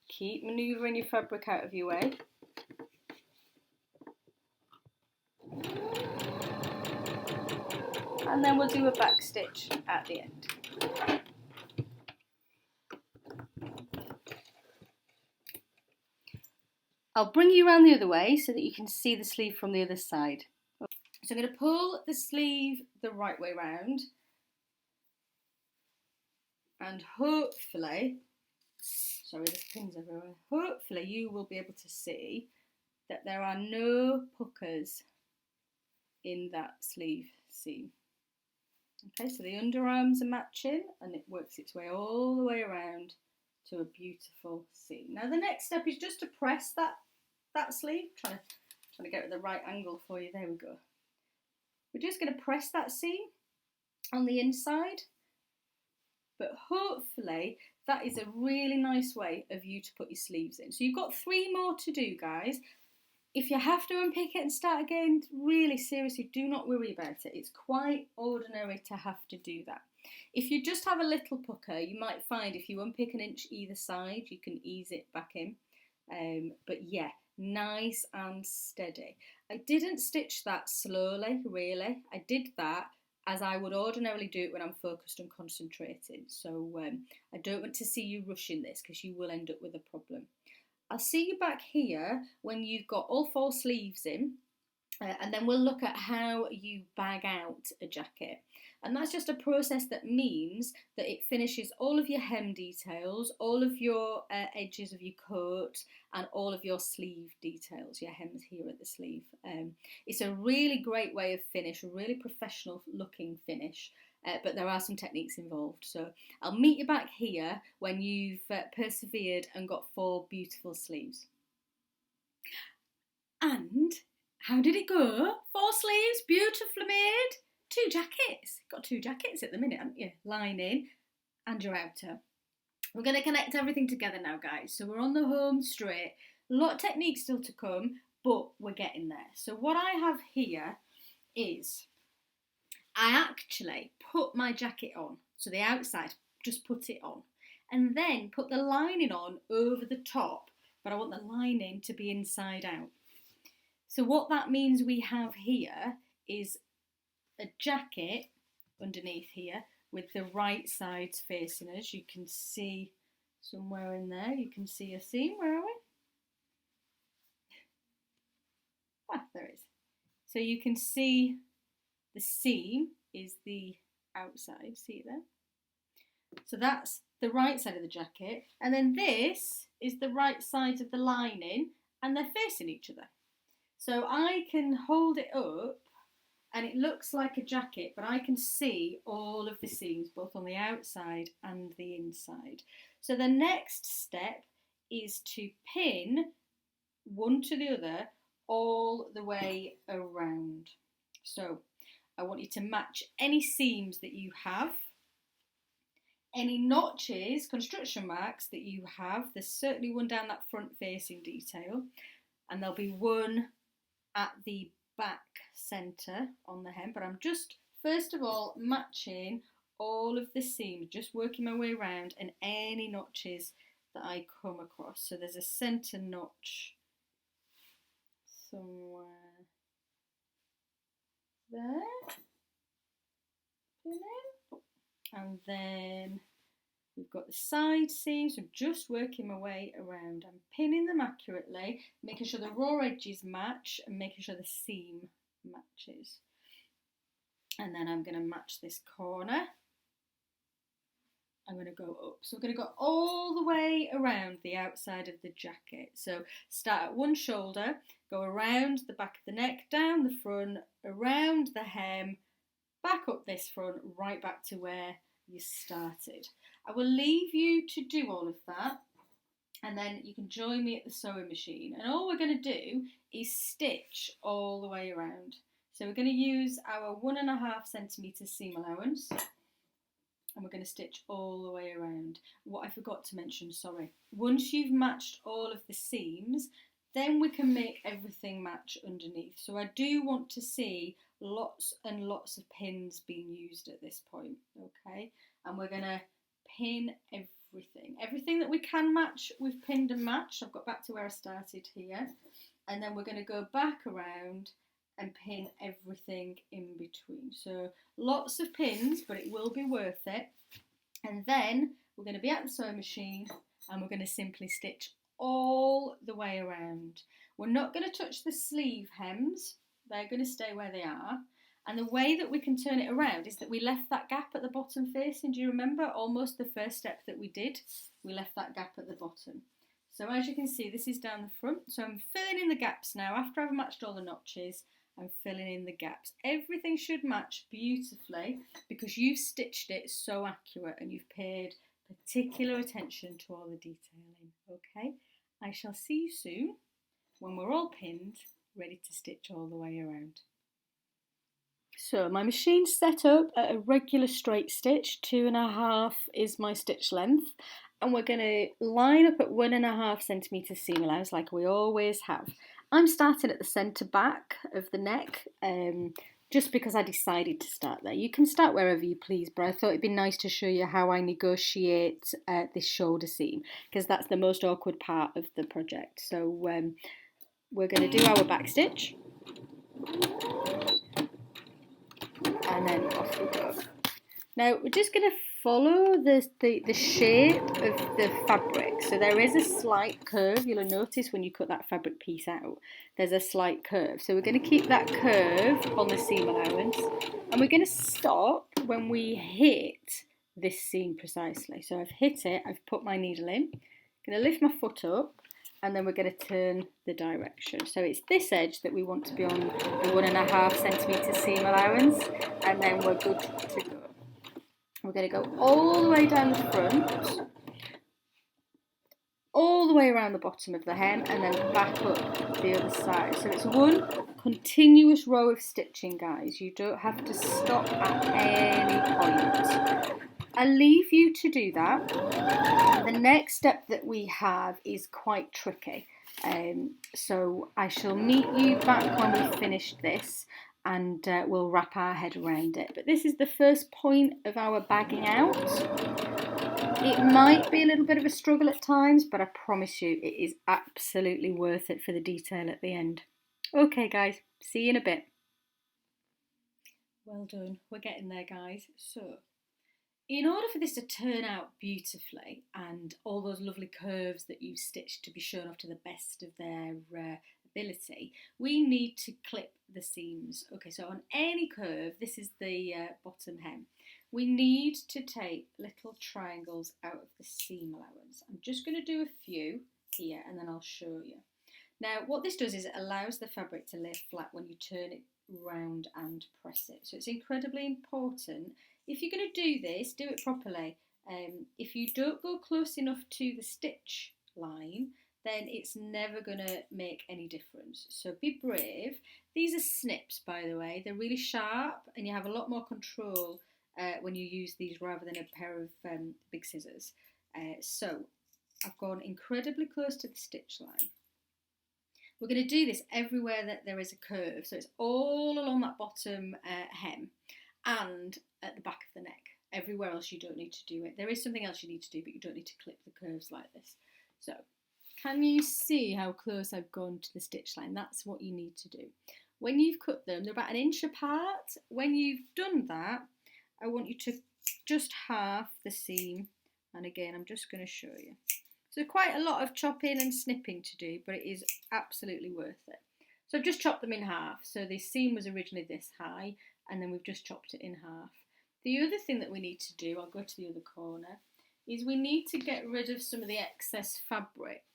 Keep manoeuvring your fabric out of your way. And then we'll do a back stitch at the end. I'll bring you around the other way so that you can see the sleeve from the other side. So I'm going to pull the sleeve the right way round and hopefully, sorry there's pins everywhere, hopefully you will be able to see that there are no puckers in that sleeve seam. Okay, so the underarms are matching and it works its way all the way around to a beautiful seam. Now the next step is just to press that sleeve, trying to get it at the right angle for you, there we go. We're just going to press that seam on the inside, but hopefully that is a really nice way of you to put your sleeves in. So you've got 3 more to do, guys. If you have to unpick it and start again, really seriously, do not worry about it. It's quite ordinary to have to do that. If you just have a little pucker, you might find if you unpick an inch either side, you can ease it back in. But yeah, nice and steady. I didn't stitch that slowly, really. I did that as I would ordinarily do it when I'm focused and concentrating. So I don't want to see you rushing this because you will end up with a problem. I'll see you back here when you've got all 4 sleeves in, and then we'll look at how you bag out a jacket. And that's just a process that means that it finishes all of your hem details, all of your edges of your coat, and all of your sleeve details, your hems here at the sleeve. It's a really great way of finish, a really professional looking finish. But there are some techniques involved. So I'll meet you back here when you've persevered and got 4 beautiful sleeves. And How did it go? 4 sleeves, beautifully made. 2 jackets. Got 2 jackets at the minute, haven't you? Lining and your outer. We're going to connect everything together now, guys. So we're on the home straight. A lot of technique still to come, but we're getting there. So what I have here is I actually put my jacket on. So the outside, just put it on. And then put the lining on over the top. But I want the lining to be inside out. So what that means we have here is a jacket underneath here with the right sides facing us. You can see somewhere in there, you can see a seam. Where are we? Ah, there it is. So you can see the seam is the outside, see it there? So that's the right side of the jacket. And then this is the right side of the lining and they're facing each other. So I can hold it up and it looks like a jacket, but I can see all of the seams, both on the outside and the inside. So the next step is to pin one to the other all the way around. So I want you to match any seams that you have, any notches, construction marks that you have. There's certainly one down that front facing detail, and there'll be one at the back centre on the hem, but I'm just first of all matching all of the seams, just working my way around, and any notches that I come across. So there's a centre notch somewhere there, and then we've got the side seams. I'm just working my way around. I'm pinning them accurately, making sure the raw edges match and making sure the seam matches. And then I'm going to match this corner. I'm going to go up. So we're going to go all the way around the outside of the jacket. So start at one shoulder, go around the back of the neck, down the front, around the hem, back up this front, right back to where you started. I will leave you to do all of that, and then you can join me at the sewing machine. And all we're going to do is stitch all the way around. So we're going to use our 1.5 centimetre seam allowance, and we're going to stitch all the way around. What I forgot to mention, sorry, once you've matched all of the seams, then we can make everything match underneath. So I do want to see lots and lots of pins being used at this point, okay? And we're going to pin everything that we can match. We've pinned and matched. I've got back to where I started here, and then we're going to go back around and pin everything in between. So lots of pins, but it will be worth it. And then we're going to be at the sewing machine and we're going to simply stitch all the way around. We're not going to touch the sleeve hems. They're going to stay where they are. And the way that we can turn it around is that we left that gap at the bottom facing. Do you remember? Almost the first step that we did, we left that gap at the bottom. So as you can see, this is down the front. So I'm filling in the gaps now. After I've matched all the notches, I'm filling in the gaps. Everything should match beautifully because you've stitched it so accurate and you've paid particular attention to all the detailing. Okay, I shall see you soon when we're all pinned, ready to stitch all the way around. So my machine's set up at a regular straight stitch. 2.5 is my stitch length, and we're going to line up at 1.5 centimetre seam allowance like we always have. I'm starting at the centre back of the neck, just because I decided to start there. You can start wherever you please, but I thought it'd be nice to show you how I negotiate this shoulder seam, because that's the most awkward part of the project. So we're going to do our back stitch, and then off we go. Now we're just going to follow the shape of the fabric. So there is a slight curve. You'll notice when you cut that fabric piece out, there's a slight curve. So we're going to keep that curve on the seam allowance, and we're going to stop when we hit this seam precisely. So I've hit it, I've put my needle in, I'm going to lift my foot up, and then we're going to turn the direction. So it's this edge that we want to be on the 1.5 centimetre seam allowance, and then we're good to go. We're going to go all the way down the front, all the way around the bottom of the hem, and then back up the other side. So it's 1 continuous row of stitching, guys. You don't have to stop at any point. I'll leave you to do that. The next step that we have is quite tricky. So I shall meet you back when we've finished this, and we'll wrap our head around it. But this is the first point of our bagging out. It might be a little bit of a struggle at times, but I promise you it is absolutely worth it for the detail at the end. Okay guys, see you in a bit. Well done, we're getting there guys. So, in order for this to turn out beautifully and all those lovely curves that you stitched to be shown off to the best of their ability, we need to clip the seams. Okay, so on any curve, this is the bottom hem. We need to take little triangles out of the seam allowance. I'm just going to do a few here and then I'll show you. Now what this does is it allows the fabric to lay flat when you turn it round and press it. So it's incredibly important. If you're going to do this, do it properly. If you don't go close enough to the stitch line, then it's never going to make any difference. So be brave. These are snips, by the way. They're really sharp and you have a lot more control when you use these rather than a pair of big scissors. So I've gone incredibly close to the stitch line. We're going to do this everywhere that there is a curve. So it's all along that bottom hem and at the back of the neck. Everywhere else you don't need to do it. There is something else you need to do, but you don't need to clip the curves like this. So can you see how close I've gone to the stitch line? That's what you need to do. When you've cut them, they're about an inch apart. When you've done that, I want you to just half the seam. And again, I'm just going to show you. So quite a lot of chopping and snipping to do, but it is absolutely worth it. So I've just chopped them in half. So the seam was originally this high, and then we've just chopped it in half. The other thing that we need to do, I'll go to the other corner, is we need to get rid of some of the excess fabric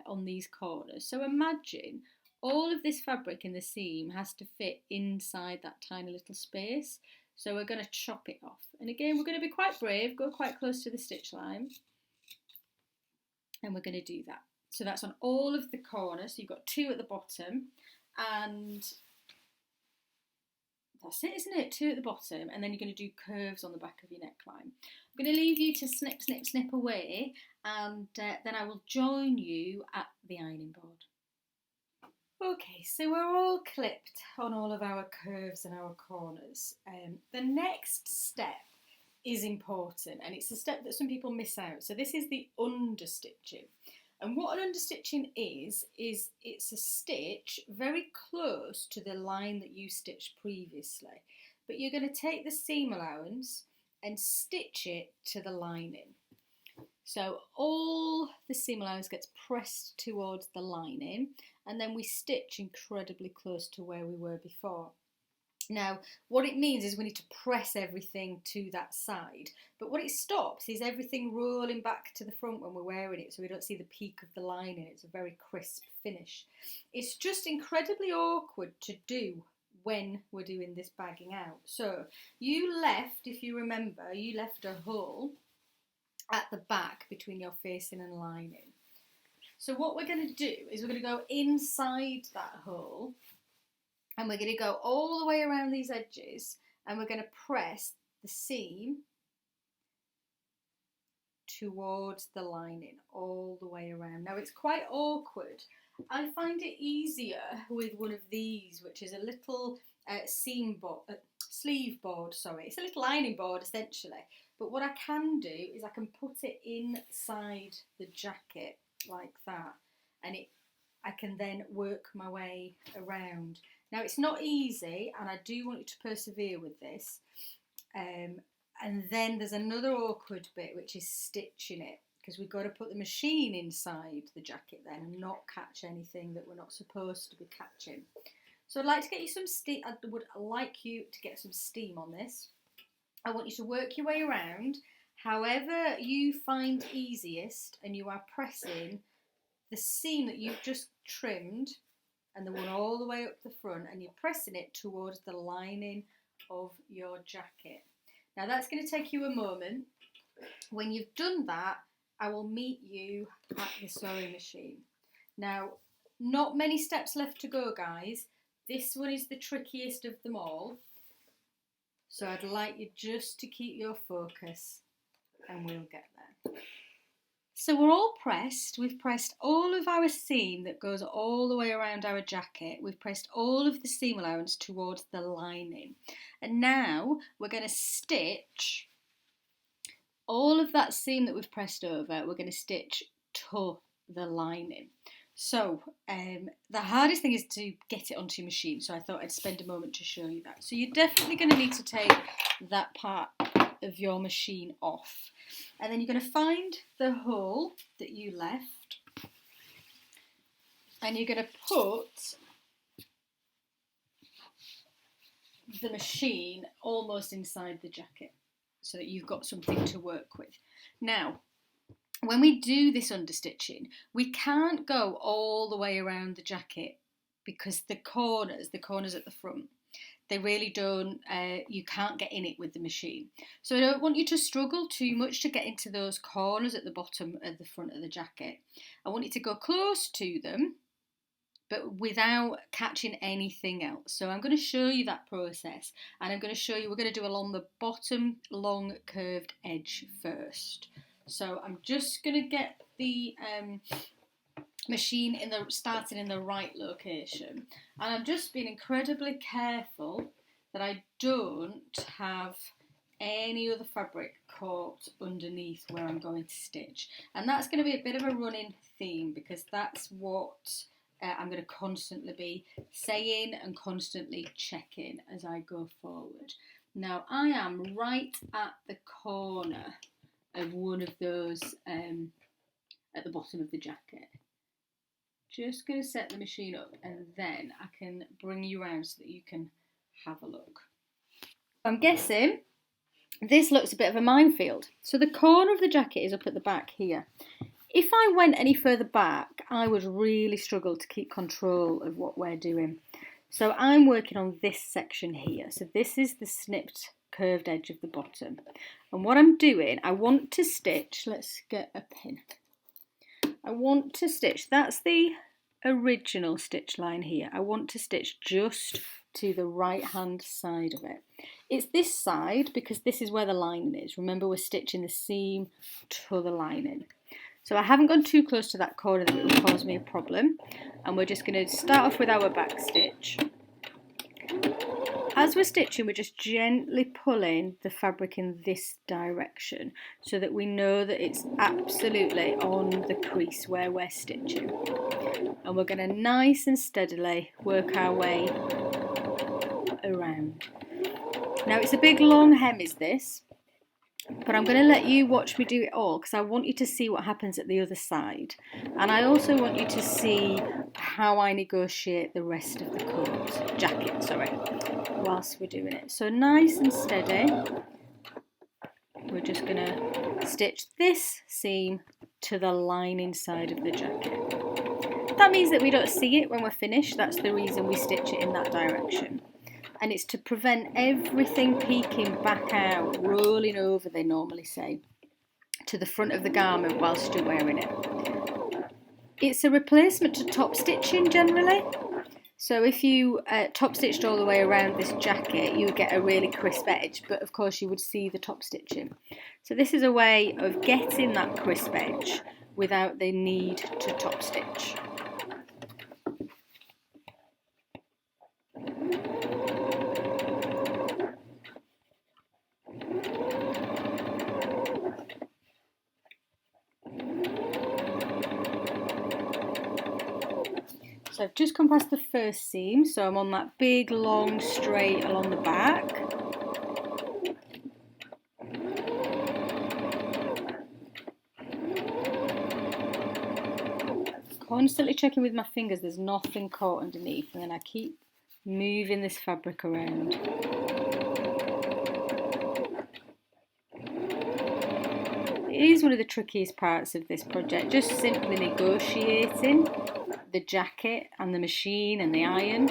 on these corners. So imagine all of this fabric in the seam has to fit inside that tiny little space. So we're going to chop it off. And again, we're going to be quite brave, go quite close to the stitch line. And we're going to do that. So that's on all of the corners. So you've got 2 at the bottom, and that's it, isn't it? 2 at the bottom, and then you're going to do curves on the back of your neckline. I'm going to leave you to snip, snip, snip away, and then I will join you at the ironing board. Okay, so we're all clipped on all of our curves and our corners. The next step is important, and it's a step that some people miss out. So this is the understitching, and what an understitching is it's a stitch very close to the line that you stitched previously, but you're going to take the seam allowance and stitch it to the lining. So all the seam allowance gets pressed towards the lining, and then we stitch incredibly close to where we were before. Now, what it means is we need to press everything to that side, but what it stops is everything rolling back to the front when we're wearing it, so we don't see the peak of the lining. It's a very crisp finish. It's just incredibly awkward to do when we're doing this bagging out. So you left, if you remember, you left a hole at the back between your facing and lining. So what we're going to do is we're going to go inside that hole, and we're going to go all the way around these edges, and we're going to press the seam towards the lining all the way around. Now it's quite awkward. I find it easier with one of these, which is a little sleeve board, sorry. It's a little lining board essentially. But what I can do is I can put it inside the jacket like that, and I can then work my way around. Now it's not easy, and I do want you to persevere with this. And then there's another awkward bit, which is stitching it, because we've got to put the machine inside the jacket then and not catch anything that we're not supposed to be catching. So I'd like to get you some steam. I would like you to get some steam on this. I want you to work your way around however you find easiest, and you are pressing the seam that you've just trimmed and the one all the way up the front, and you're pressing it towards the lining of your jacket. Now that's going to take you a moment. When you've done that, I will meet you at the sewing machine. Now, not many steps left to go, guys. This one is the trickiest of them all. So I'd like you just to keep your focus and we'll get there. So we're all pressed. We've pressed all of our seam that goes all the way around our jacket. We've pressed all of the seam allowance towards the lining. And now we're going to stitch all of that seam that we've pressed over, we're going to stitch to the lining. So the hardest thing is to get it onto your machine, so I thought I'd spend a moment to show you that. So you're definitely going to need to take that part of your machine off, and then you're going to find the hole that you left, and you're going to put the machine almost inside the jacket so that you've got something to work with. Now, when we do this understitching, we can't go all the way around the jacket because the corners at the front, they really don't, you can't get in it with the machine. So I don't want you to struggle too much to get into those corners at the bottom of the front of the jacket. I want you to go close to them, but without catching anything else. So I'm going to show you that process, and I'm going to show you, we're going to do along the bottom long curved edge first. So I'm just going to get the machine starting in the right location, and I'm just being incredibly careful that I don't have any other fabric caught underneath where I'm going to stitch. And that's going to be a bit of a running theme because that's what I'm going to constantly be saying and constantly checking as I go forward. Now I am right at the corner of one of those at the bottom of the jacket. Just going to set the machine up and then I can bring you around so that you can have a look. I'm guessing this looks a bit of a minefield. So the corner of the jacket is up at the back here. If I went any further back, I would really struggle to keep control of what we're doing. So I'm working on this section here. So this is the snipped curved edge of the bottom. And what I'm doing, I want to stitch, let's get a pin. I want to stitch, that's the original stitch line here. I want to stitch just to the right hand side of it. It's this side because this is where the lining is. Remember, we're stitching the seam to the lining. So I haven't gone too close to that corner that it will cause me a problem. And we're just going to start off with our back stitch. As we're stitching, we're just gently pulling the fabric in this direction so that we know that it's absolutely on the crease where we're stitching. And we're going to nice and steadily work our way around. Now it's a big long hem is this, but I'm going to let you watch me do it all because I want you to see what happens at the other side. And I also want you to see how I negotiate the rest of the jacket, whilst we're doing it. So nice and steady, we're just going to stitch this seam to the lining side of the jacket. That means that we don't see it when we're finished. That's the reason we stitch it in that direction. And it's to prevent everything peeking back out, rolling over, they normally say, to the front of the garment whilst you're wearing it. It's a replacement to top stitching generally. So if you top stitched all the way around this jacket, you would get a really crisp edge, but of course you would see the top stitching. So this is a way of getting that crisp edge without the need to top stitch. So I've just come past the first seam, so I'm on that big long straight along the back. Constantly checking with my fingers there's nothing caught underneath, and then I keep moving this fabric around. It is one of the trickiest parts of this project, just simply negotiating the jacket and the machine and the iron.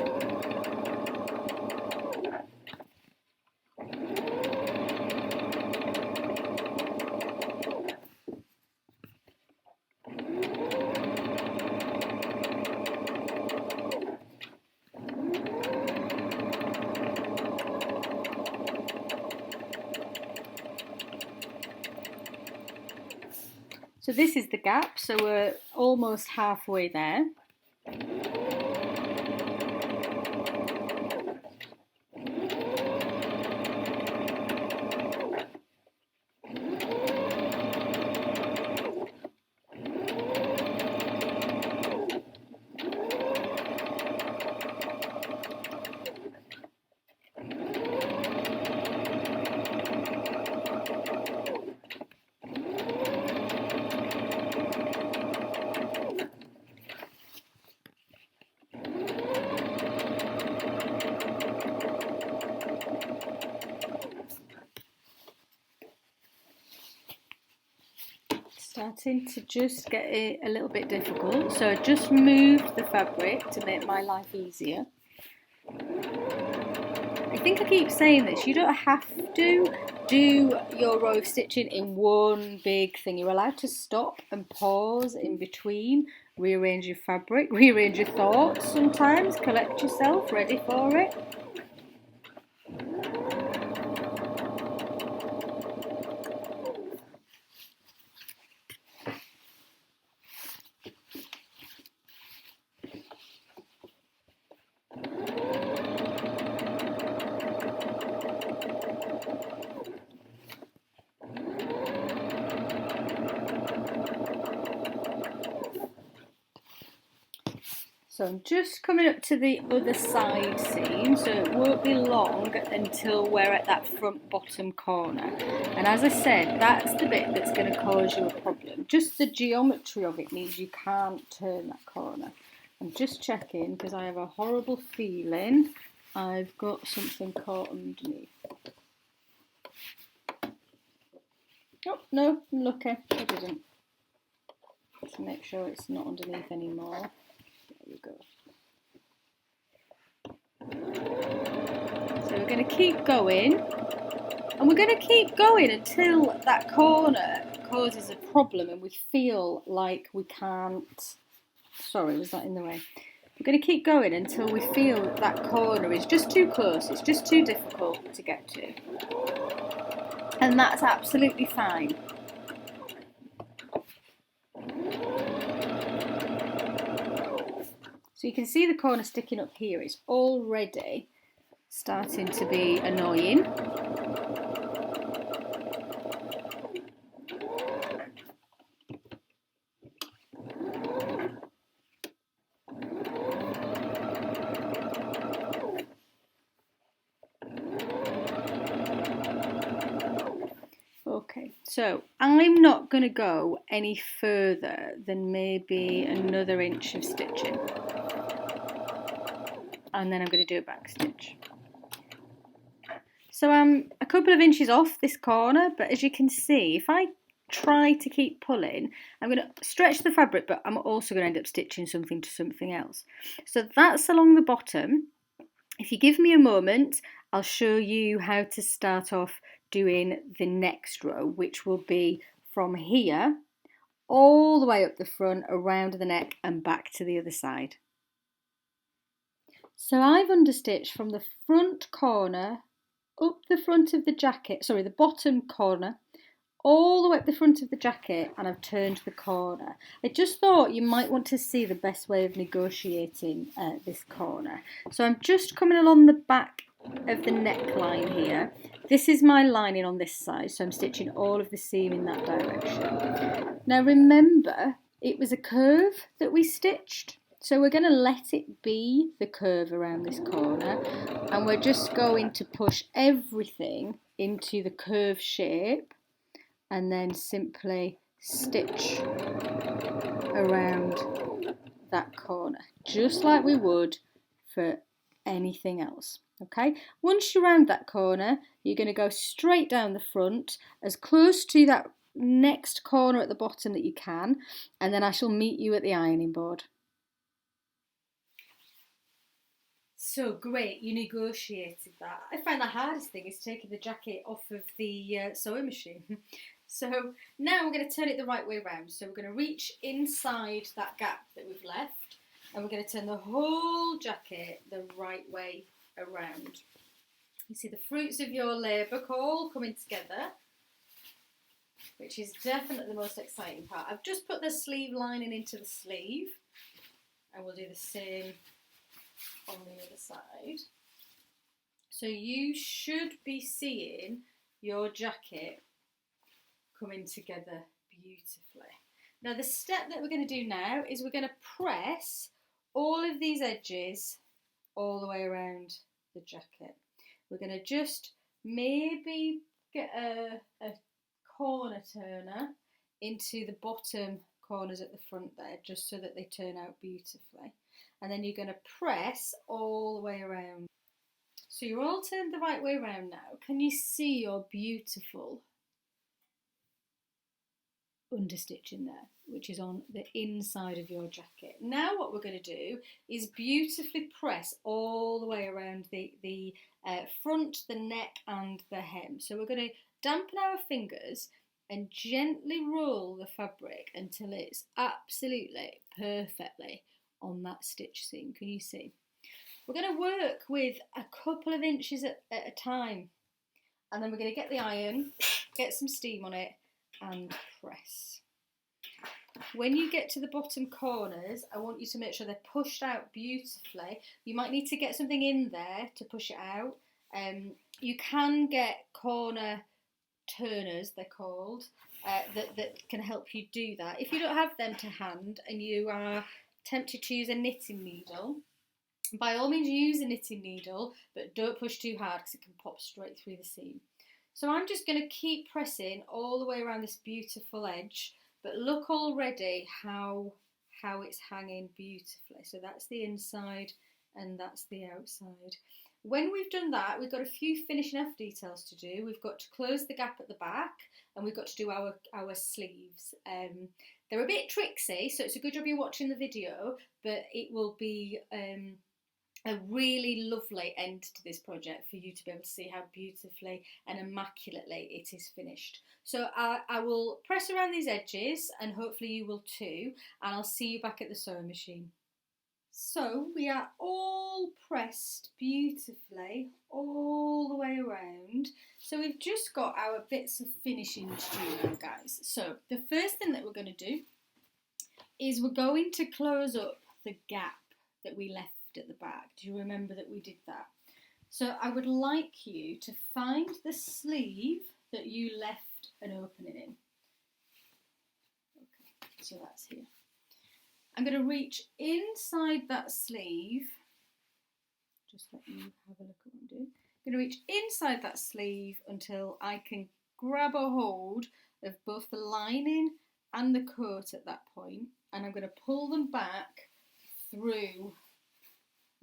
So this is the gap, so we're almost halfway there. Starting to just get it a little bit difficult, so I just moved the fabric to make my life easier. I think I keep saying this, you don't have to do your row of stitching in one big thing. You're allowed to stop and pause in between, rearrange your fabric, rearrange your thoughts sometimes, collect yourself, ready for it. So I'm just coming up to the other side seam, so it won't be long until we're at that front bottom corner. And as I said, that's the bit that's going to cause you a problem. Just the geometry of it means you can't turn that corner. I'm just checking because I have a horrible feeling I've got something caught underneath. Oh, no, I'm lucky, I didn't. Let's make sure it's not underneath anymore. There we go. So we're going to keep going, and we're going to keep going until that corner causes a problem and we feel like we can't. Sorry, was that in the way? We're going to keep going until we feel that that corner is just too close, it's just too difficult to get to. And that's absolutely fine. So you can see the corner sticking up here. It's already starting to be annoying. Okay, so I'm not going to go any further than maybe another inch of stitching. And then I'm going to do a back stitch. So I'm a couple of inches off this corner, but as you can see, if I try to keep pulling, I'm going to stretch the fabric, but I'm also going to end up stitching something to something else. So that's along the bottom. If you give me a moment, I'll show you how to start off doing the next row, which will be from here all the way up the front, around the neck and back to the other side. So I've understitched from the front corner up the front of the jacket, sorry, the bottom corner, all the way up the front of the jacket, and I've turned the corner. I just thought you might want to see the best way of negotiating this corner. So I'm just coming along the back of the neckline here. This is my lining on this side, so I'm stitching all of the seam in that direction. Now remember, it was a curve that we stitched, so we're going to let it be the curve around this corner, and we're just going to push everything into the curve shape and then simply stitch around that corner, just like we would for anything else. Okay, once you're around that corner, you're going to go straight down the front, as close to that next corner at the bottom that you can, and then I shall meet you at the ironing board. So great, you negotiated that. I find the hardest thing is taking the jacket off of the sewing machine. So now we're going to turn it the right way around. So we're going to reach inside that gap that we've left, and we're going to turn the whole jacket the right way around. You see the fruits of your labour all coming together. which is definitely the most exciting part. I've just put the sleeve lining into the sleeve, and we'll do the same on the other side. So you should be seeing your jacket coming together beautifully. Now the step that we're going to do now is we're going to press all of these edges all the way around the jacket. We're going to just maybe get a corner turner into the bottom corners at the front there, just so that they turn out beautifully. And then you're going to press all the way around. So you're all turned the right way around now. Can you see your beautiful understitching there, which is on the inside of your jacket? Now what we're going to do is beautifully press all the way around the front, the neck and the hem. So we're going to dampen our fingers and gently roll the fabric until it's absolutely perfectly on that stitch seam. Can you see? We're going to work with a couple of inches at a time, and then we're going to get the iron, get some steam on it and press. When you get to the bottom corners, I want you to make sure they're pushed out beautifully. You might need to get something in there to push it out. You can get corner turners, they're called, that can help you do that. If you don't have them to hand and you are tempted to use a knitting needle, by all means use a knitting needle, but don't push too hard because it can pop straight through the seam. So I'm just going to keep pressing all the way around this beautiful edge, but look already how it's hanging beautifully. So that's the inside and that's the outside. When we've done that, we've got a few finishing off details to do. We've got to close the gap at the back, and we've got to do our sleeves. They're a bit tricksy, so it's a good job you're watching the video, but it will be a really lovely end to this project for you to be able to see how beautifully and immaculately it is finished. So I will press around these edges, and hopefully you will too, and I'll see you back at the sewing machine. So we are all pressed beautifully all the way around. So we've just got our bits of finishing to do now, guys. So the first thing that we're going to do is we're going to close up the gap that we left at the back. Do you remember that we did that? So I would like you to find the sleeve that you left an opening in. Okay, so that's here. I'm going to reach inside that sleeve. Just let you have a look at what I'm doing. I'm going to reach inside that sleeve until I can grab a hold of both the lining and the coat at that point, and I'm going to pull them back through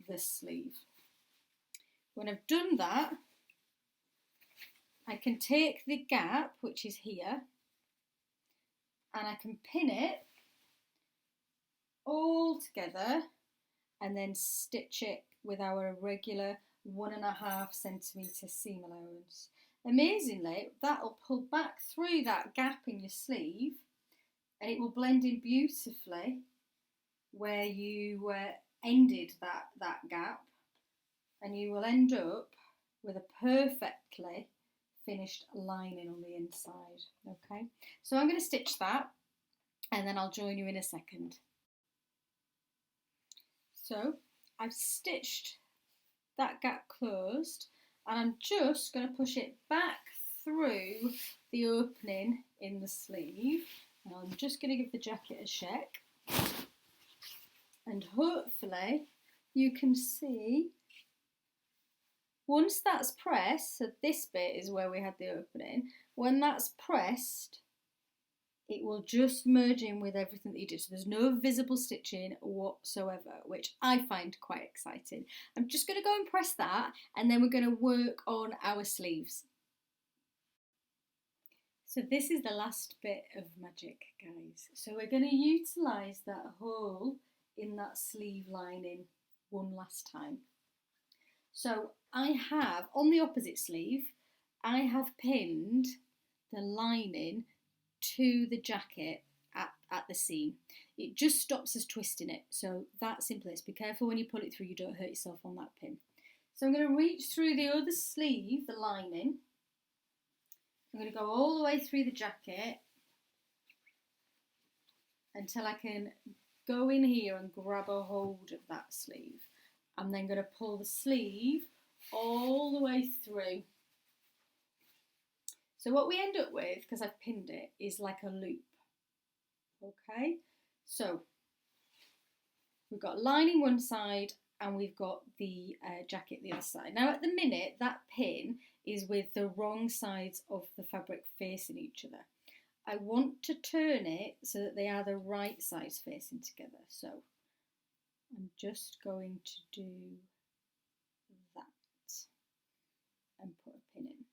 the sleeve. When I've done that, I can take the gap, which is here, and I can pin it all together and then stitch it with our regular 1.5 centimetre seam allowance. Amazingly, that'll pull back through that gap in your sleeve, and it will blend in beautifully where you ended that gap, and you will end up with a perfectly finished lining on the inside. Okay, so I'm going to stitch that and then I'll join you in a second. So I've stitched that gap closed, and I'm just going to push it back through the opening in the sleeve, and I'm just going to give the jacket a check, and hopefully you can see once that's pressed, so this bit is where we had the opening, when that's pressed it will just merge in with everything that you did. So there's no visible stitching whatsoever, which I find quite exciting. I'm just going to go and press that, and then we're going to work on our sleeves. So this is the last bit of magic, guys. So we're going to utilise that hole in that sleeve lining one last time. So I have, on the opposite sleeve, I have pinned the lining to the jacket at the seam. It just stops us twisting it, so that's simplest. Be careful when you pull it through, you don't hurt yourself on that pin. So I'm going to reach through the other sleeve, the lining. I'm going to go all the way through the jacket until I can go in here and grab a hold of that sleeve. I'm then going to pull the sleeve all the way through. So what we end up with, because I've pinned it, is like a loop. Okay, so we've got lining one side and we've got the jacket the other side. Now at the minute that pin is with the wrong sides of the fabric facing each other. I want to turn it so that they are the right sides facing together. So I'm just going to do that and put a pin in.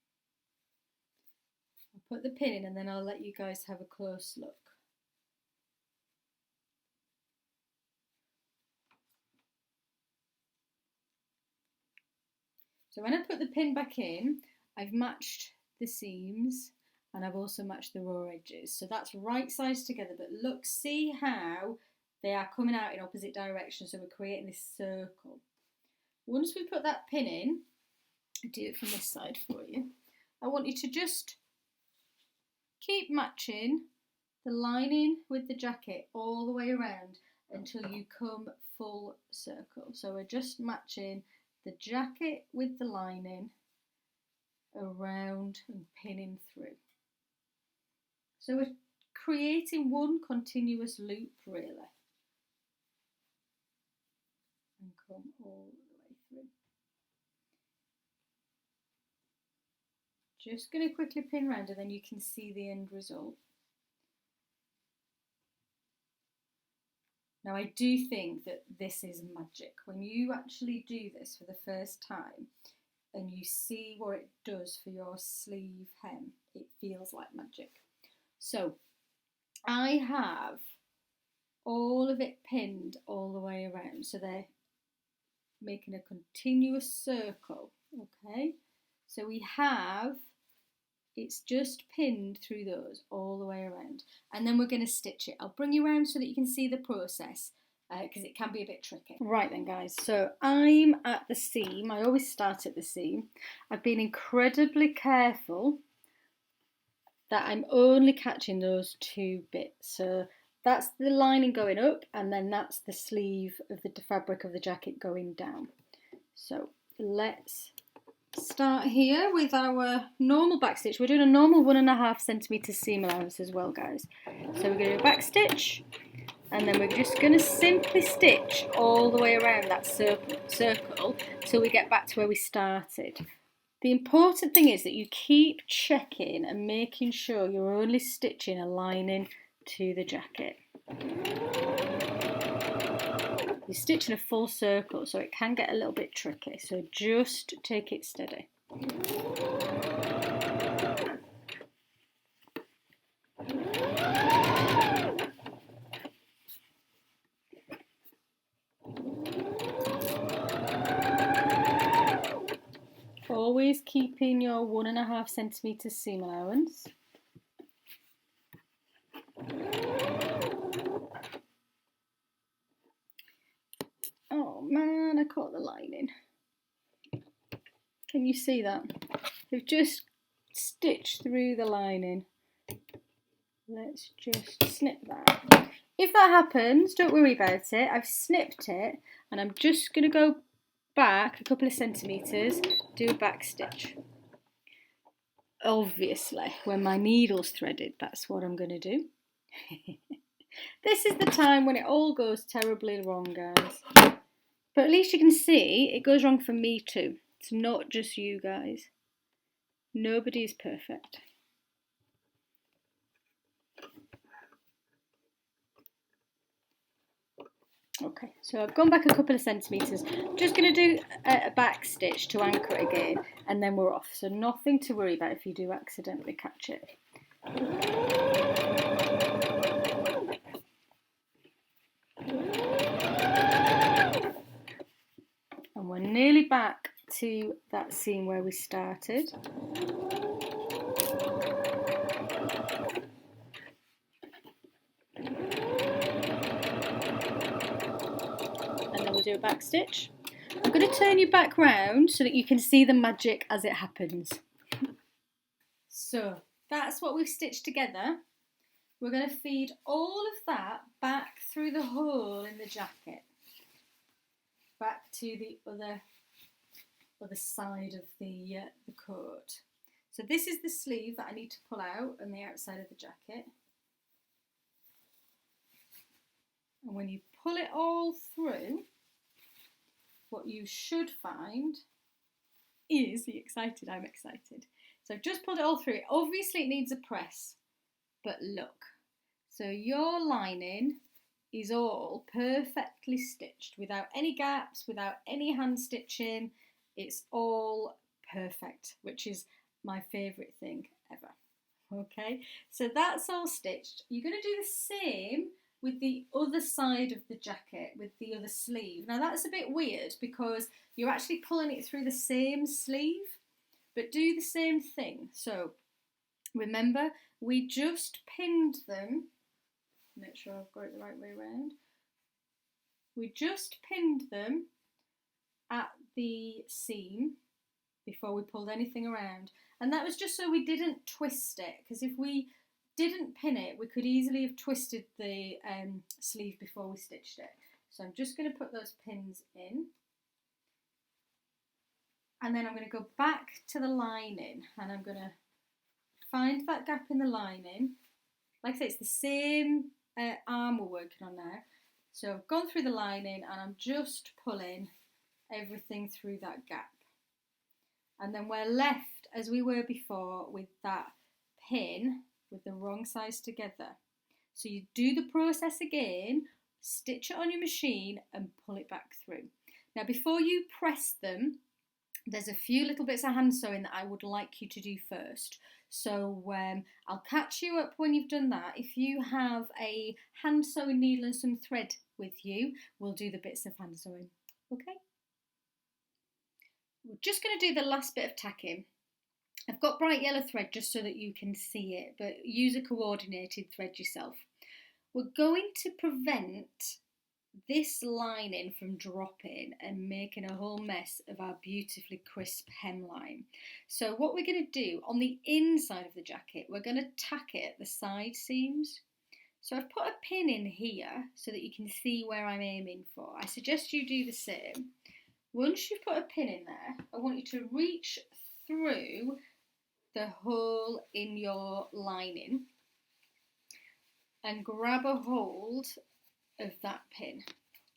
I'll put the pin in and then I'll let you guys have a close look. So when I put the pin back in, I've matched the seams and I've also matched the raw edges. So that's right sides together, but look, see how they are coming out in opposite directions. So we're creating this circle. Once we put that pin in, I'll do it from this side for you. I want you to just keep matching the lining with the jacket all the way around until you come full circle. So we're just matching the jacket with the lining around and pinning through. So we're creating one continuous loop really, and come all the way through. Just going to quickly pin round and then you can see the end result. Now I do think that this is magic. When you actually do this for the first time and you see what it does for your sleeve hem, it feels like magic. So I have all of it pinned all the way around, so they're making a continuous circle, okay? So we have, it's just pinned through those all the way around, and then we're going to stitch it. I'll bring you around so that you can see the process, because it can be a bit tricky. Right then guys, so I'm at the seam. I always start at the seam. I've been incredibly careful that I'm only catching those two bits. So that's the lining going up and then that's the sleeve of the fabric of the jacket going down. So let's start here with our normal back stitch. We're doing a normal 1.5 centimetre seam allowance as well, guys. So we're going to do a back stitch and then we're just going to simply stitch all the way around that circle till we get back to where we started. The important thing is that you keep checking and making sure you're only stitching a lining to the jacket. You're stitching a full circle, so it can get a little bit tricky, so just take it steady. Always keeping your 1.5 centimetre seam allowance. Oh man, I caught the lining. Can you see that? We've just stitched through the lining. Let's just snip that. If that happens, don't worry about it. I've snipped it and I'm just going to go back a couple of centimetres, do a back stitch. Obviously, when my needle's threaded, that's what I'm going to do. This is the time when it all goes terribly wrong, guys. But at least you can see it goes wrong for me too. It's not just you guys. Nobody is perfect. Okay, so I've gone back a couple of centimetres. Just going to do a back stitch to anchor it again and then we're off. So nothing to worry about if you do accidentally catch it. And we're nearly back to that seam where we started. Do a back stitch. I'm going to turn you back round so that you can see the magic as it happens. So that's what we've stitched together. We're going to feed all of that back through the hole in the jacket, back to the other side of the coat. So this is the sleeve that I need to pull out on the outside of the jacket. And when you pull it all through, what you should find is, are you excited? I'm excited. So I've just pulled it all through. Obviously it needs a press, but look. So your lining is all perfectly stitched without any gaps, without any hand stitching. It's all perfect, which is my favourite thing ever. Okay, so that's all stitched. You're going to do the same with the other side of the jacket, with the other sleeve. Now that's a bit weird because you're actually pulling it through the same sleeve, but do the same thing. So remember, we just pinned them. Make sure I've got it the right way around. We just pinned them at the seam before we pulled anything around. And that was just so we didn't twist it, because if we didn't pin it, we could easily have twisted the sleeve before we stitched it. So I'm just going to put those pins in. And then I'm going to go back to the lining and I'm going to find that gap in the lining. Like I say, it's the same arm we're working on now. So I've gone through the lining and I'm just pulling everything through that gap. And then we're left as we were before with that pin with the wrong sides together. So you do the process again, stitch it on your machine and pull it back through. Now before you press them, there's a few little bits of hand sewing that I would like you to do first. So I'll catch you up when you've done that. If you have a hand sewing needle and some thread with you, we'll do the bits of hand sewing. Okay? We're just going to do the last bit of tacking. I've got bright yellow thread just so that you can see it, but use a coordinated thread yourself. We're going to prevent this lining from dropping and making a whole mess of our beautifully crisp hemline. So what we're going to do on the inside of the jacket, we're going to tack it at the side seams. So I've put a pin in here so that you can see where I'm aiming for. I suggest you do the same. Once you've put a pin in there, I want you to reach through the hole in your lining and grab a hold of that pin,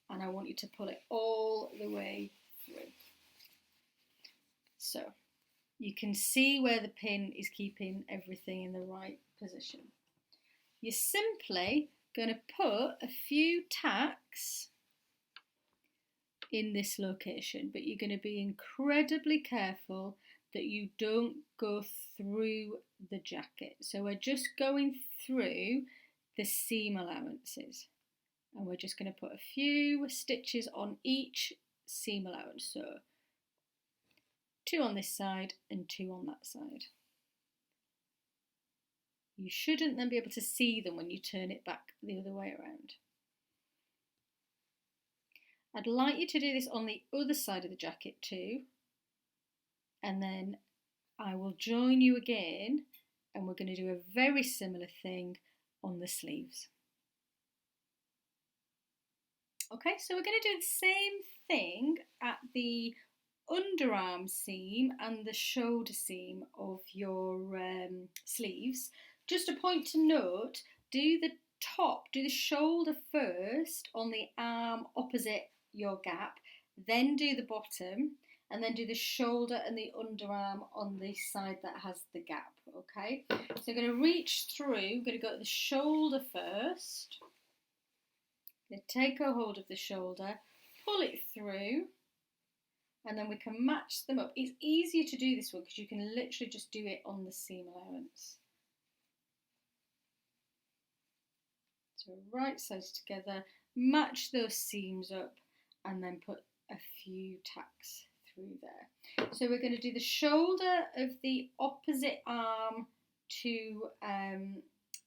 and I want you to pull it all the way through. So you can see where the pin is keeping everything in the right position. You're simply going to put a few tacks in this location, but you're going to be incredibly careful that you don't go through the jacket. So we're just going through the seam allowances. And we're just going to put a few stitches on each seam allowance. So 2 on this side and 2 on that side. You shouldn't then be able to see them when you turn it back the other way around. I'd like you to do this on the other side of the jacket too. And then I will join you again and we're going to do a very similar thing on the sleeves. Okay, so we're going to do the same thing at the underarm seam and the shoulder seam of your sleeves. Just a point to note, do the shoulder first on the arm opposite your gap, then do the bottom, and then do the shoulder and the underarm on the side that has the gap, okay? So I'm going to reach through, I'm going to go to the shoulder first. I'm going to take a hold of the shoulder, pull it through, and then we can match them up. It's easier to do this one because you can literally just do it on the seam allowance. So right sides together, match those seams up, and then put a few tacks through there. So we're going to do the shoulder of the opposite arm to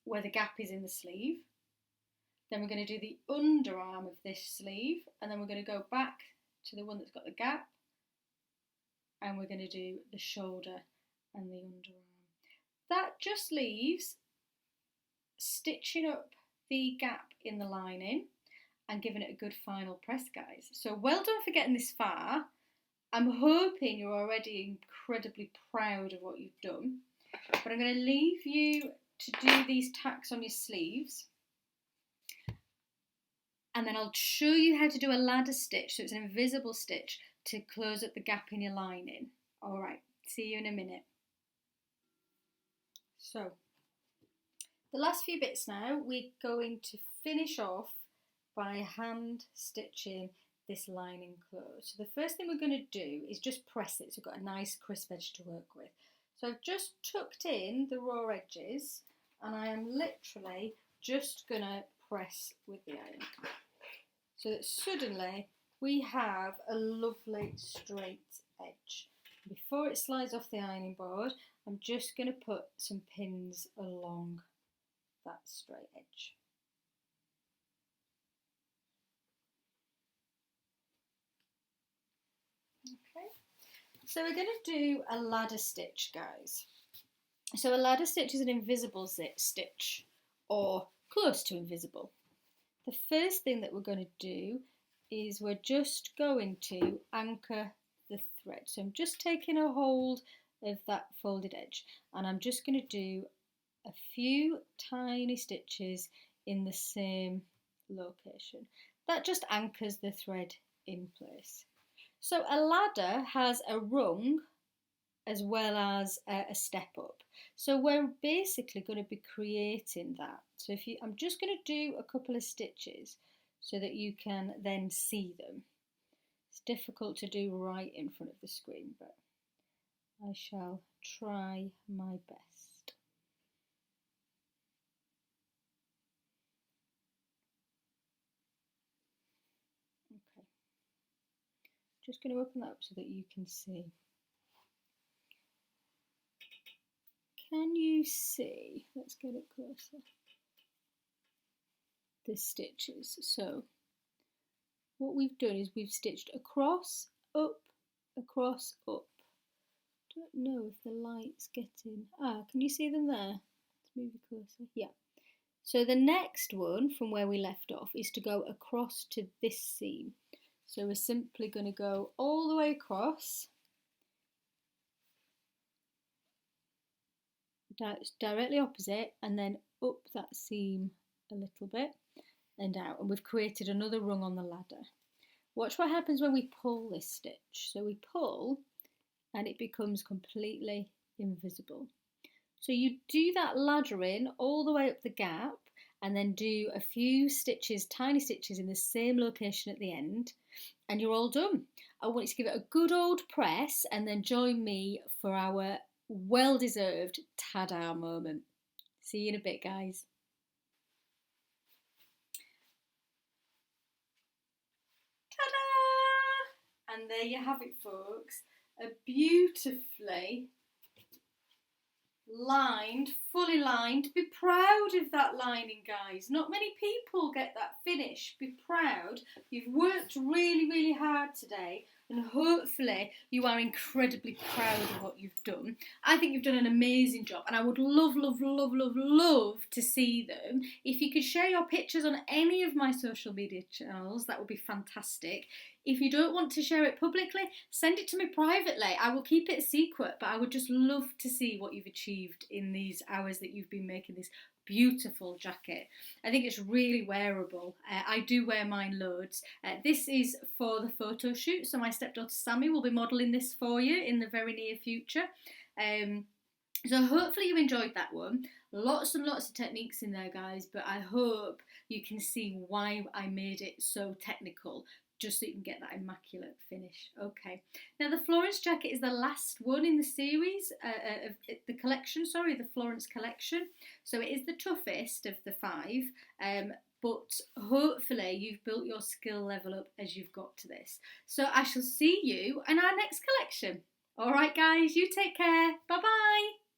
where the gap is in the sleeve. Then we're going to do the underarm of this sleeve, and then we're going to go back to the one that's got the gap, and we're going to do the shoulder and the underarm. that just leaves stitching up the gap in the lining and giving it a good final press, guys. So well done for getting this far. I'm hoping you're already incredibly proud of what you've done, but I'm going to leave you to do these tacks on your sleeves, and then I'll show you how to do a ladder stitch, so it's an invisible stitch to close up the gap in your lining. All right, see you in a minute. So the last few bits now, we're going to finish off by hand stitching this lining close. So the first thing we're going to do is just press it so we've got a nice crisp edge to work with. So I've just tucked in the raw edges and I am literally just going to press with the iron so that suddenly we have a lovely straight edge. Before it slides off the ironing board, I'm just going to put some pins along that straight edge. Okay, so we're going to do a ladder stitch, guys. So a ladder stitch is an invisible stitch, or close to invisible. The first thing that we're going to do is we're just going to anchor the thread. So I'm just taking a hold of that folded edge and I'm just going to do a few tiny stitches in the same location. That just anchors the thread in place. So a ladder has a rung as well as a step up. So we're basically going to be creating that. So I'm just going to do a couple of stitches so that you can then see them. It's difficult to do right in front of the screen, but I shall try my best. Okay, just going to open that up so that you can see. Can you see? Let's get it closer. The stitches. So what we've done is we've stitched across, up, across, up. Don't know if the light's getting. Can you see them there? Let's move it closer. Yeah. So the next one from where we left off is to go across to this seam. So we're simply going to go all the way across. Directly opposite and then up that seam a little bit and out, and we've created another rung on the ladder. Watch what happens when we pull this stitch. So we pull and it becomes completely invisible. So you do that laddering all the way up the gap and then do a few stitches, tiny stitches in the same location at the end, and you're all done. I want you to give it a good old press and then join me for our well-deserved ta-da moment. See you in a bit, guys. Ta-da! And there you have it, folks. A beautifully lined, fully lined. Be proud of that lining, guys. Not many people get that finish. Be proud. You've worked really, really hard today, and hopefully you are incredibly proud of what you've done. I think you've done an amazing job, and I would love, love, love, love, love to see them. If you could share your pictures on any of my social media channels, that would be fantastic. If you don't want to share it publicly, send it to me privately. I will keep it a secret, but I would just love to see what you've achieved in these hours that you've been making this beautiful jacket. I think it's really wearable. I do wear mine loads. This is for the photo shoot, so my stepdaughter Sammy will be modelling this for you in the very near future. So hopefully you enjoyed that one. Lots and lots of techniques in there, guys, but I hope you can see why I made it so technical, just so you can get that immaculate finish. Okay, now the Florence jacket is the last one in the series, of the collection, sorry, the Florence collection. So it is the toughest of the 5, but hopefully you've built your skill level up as you've got to this. So I shall see you in our next collection. All right, guys, you take care. Bye-bye.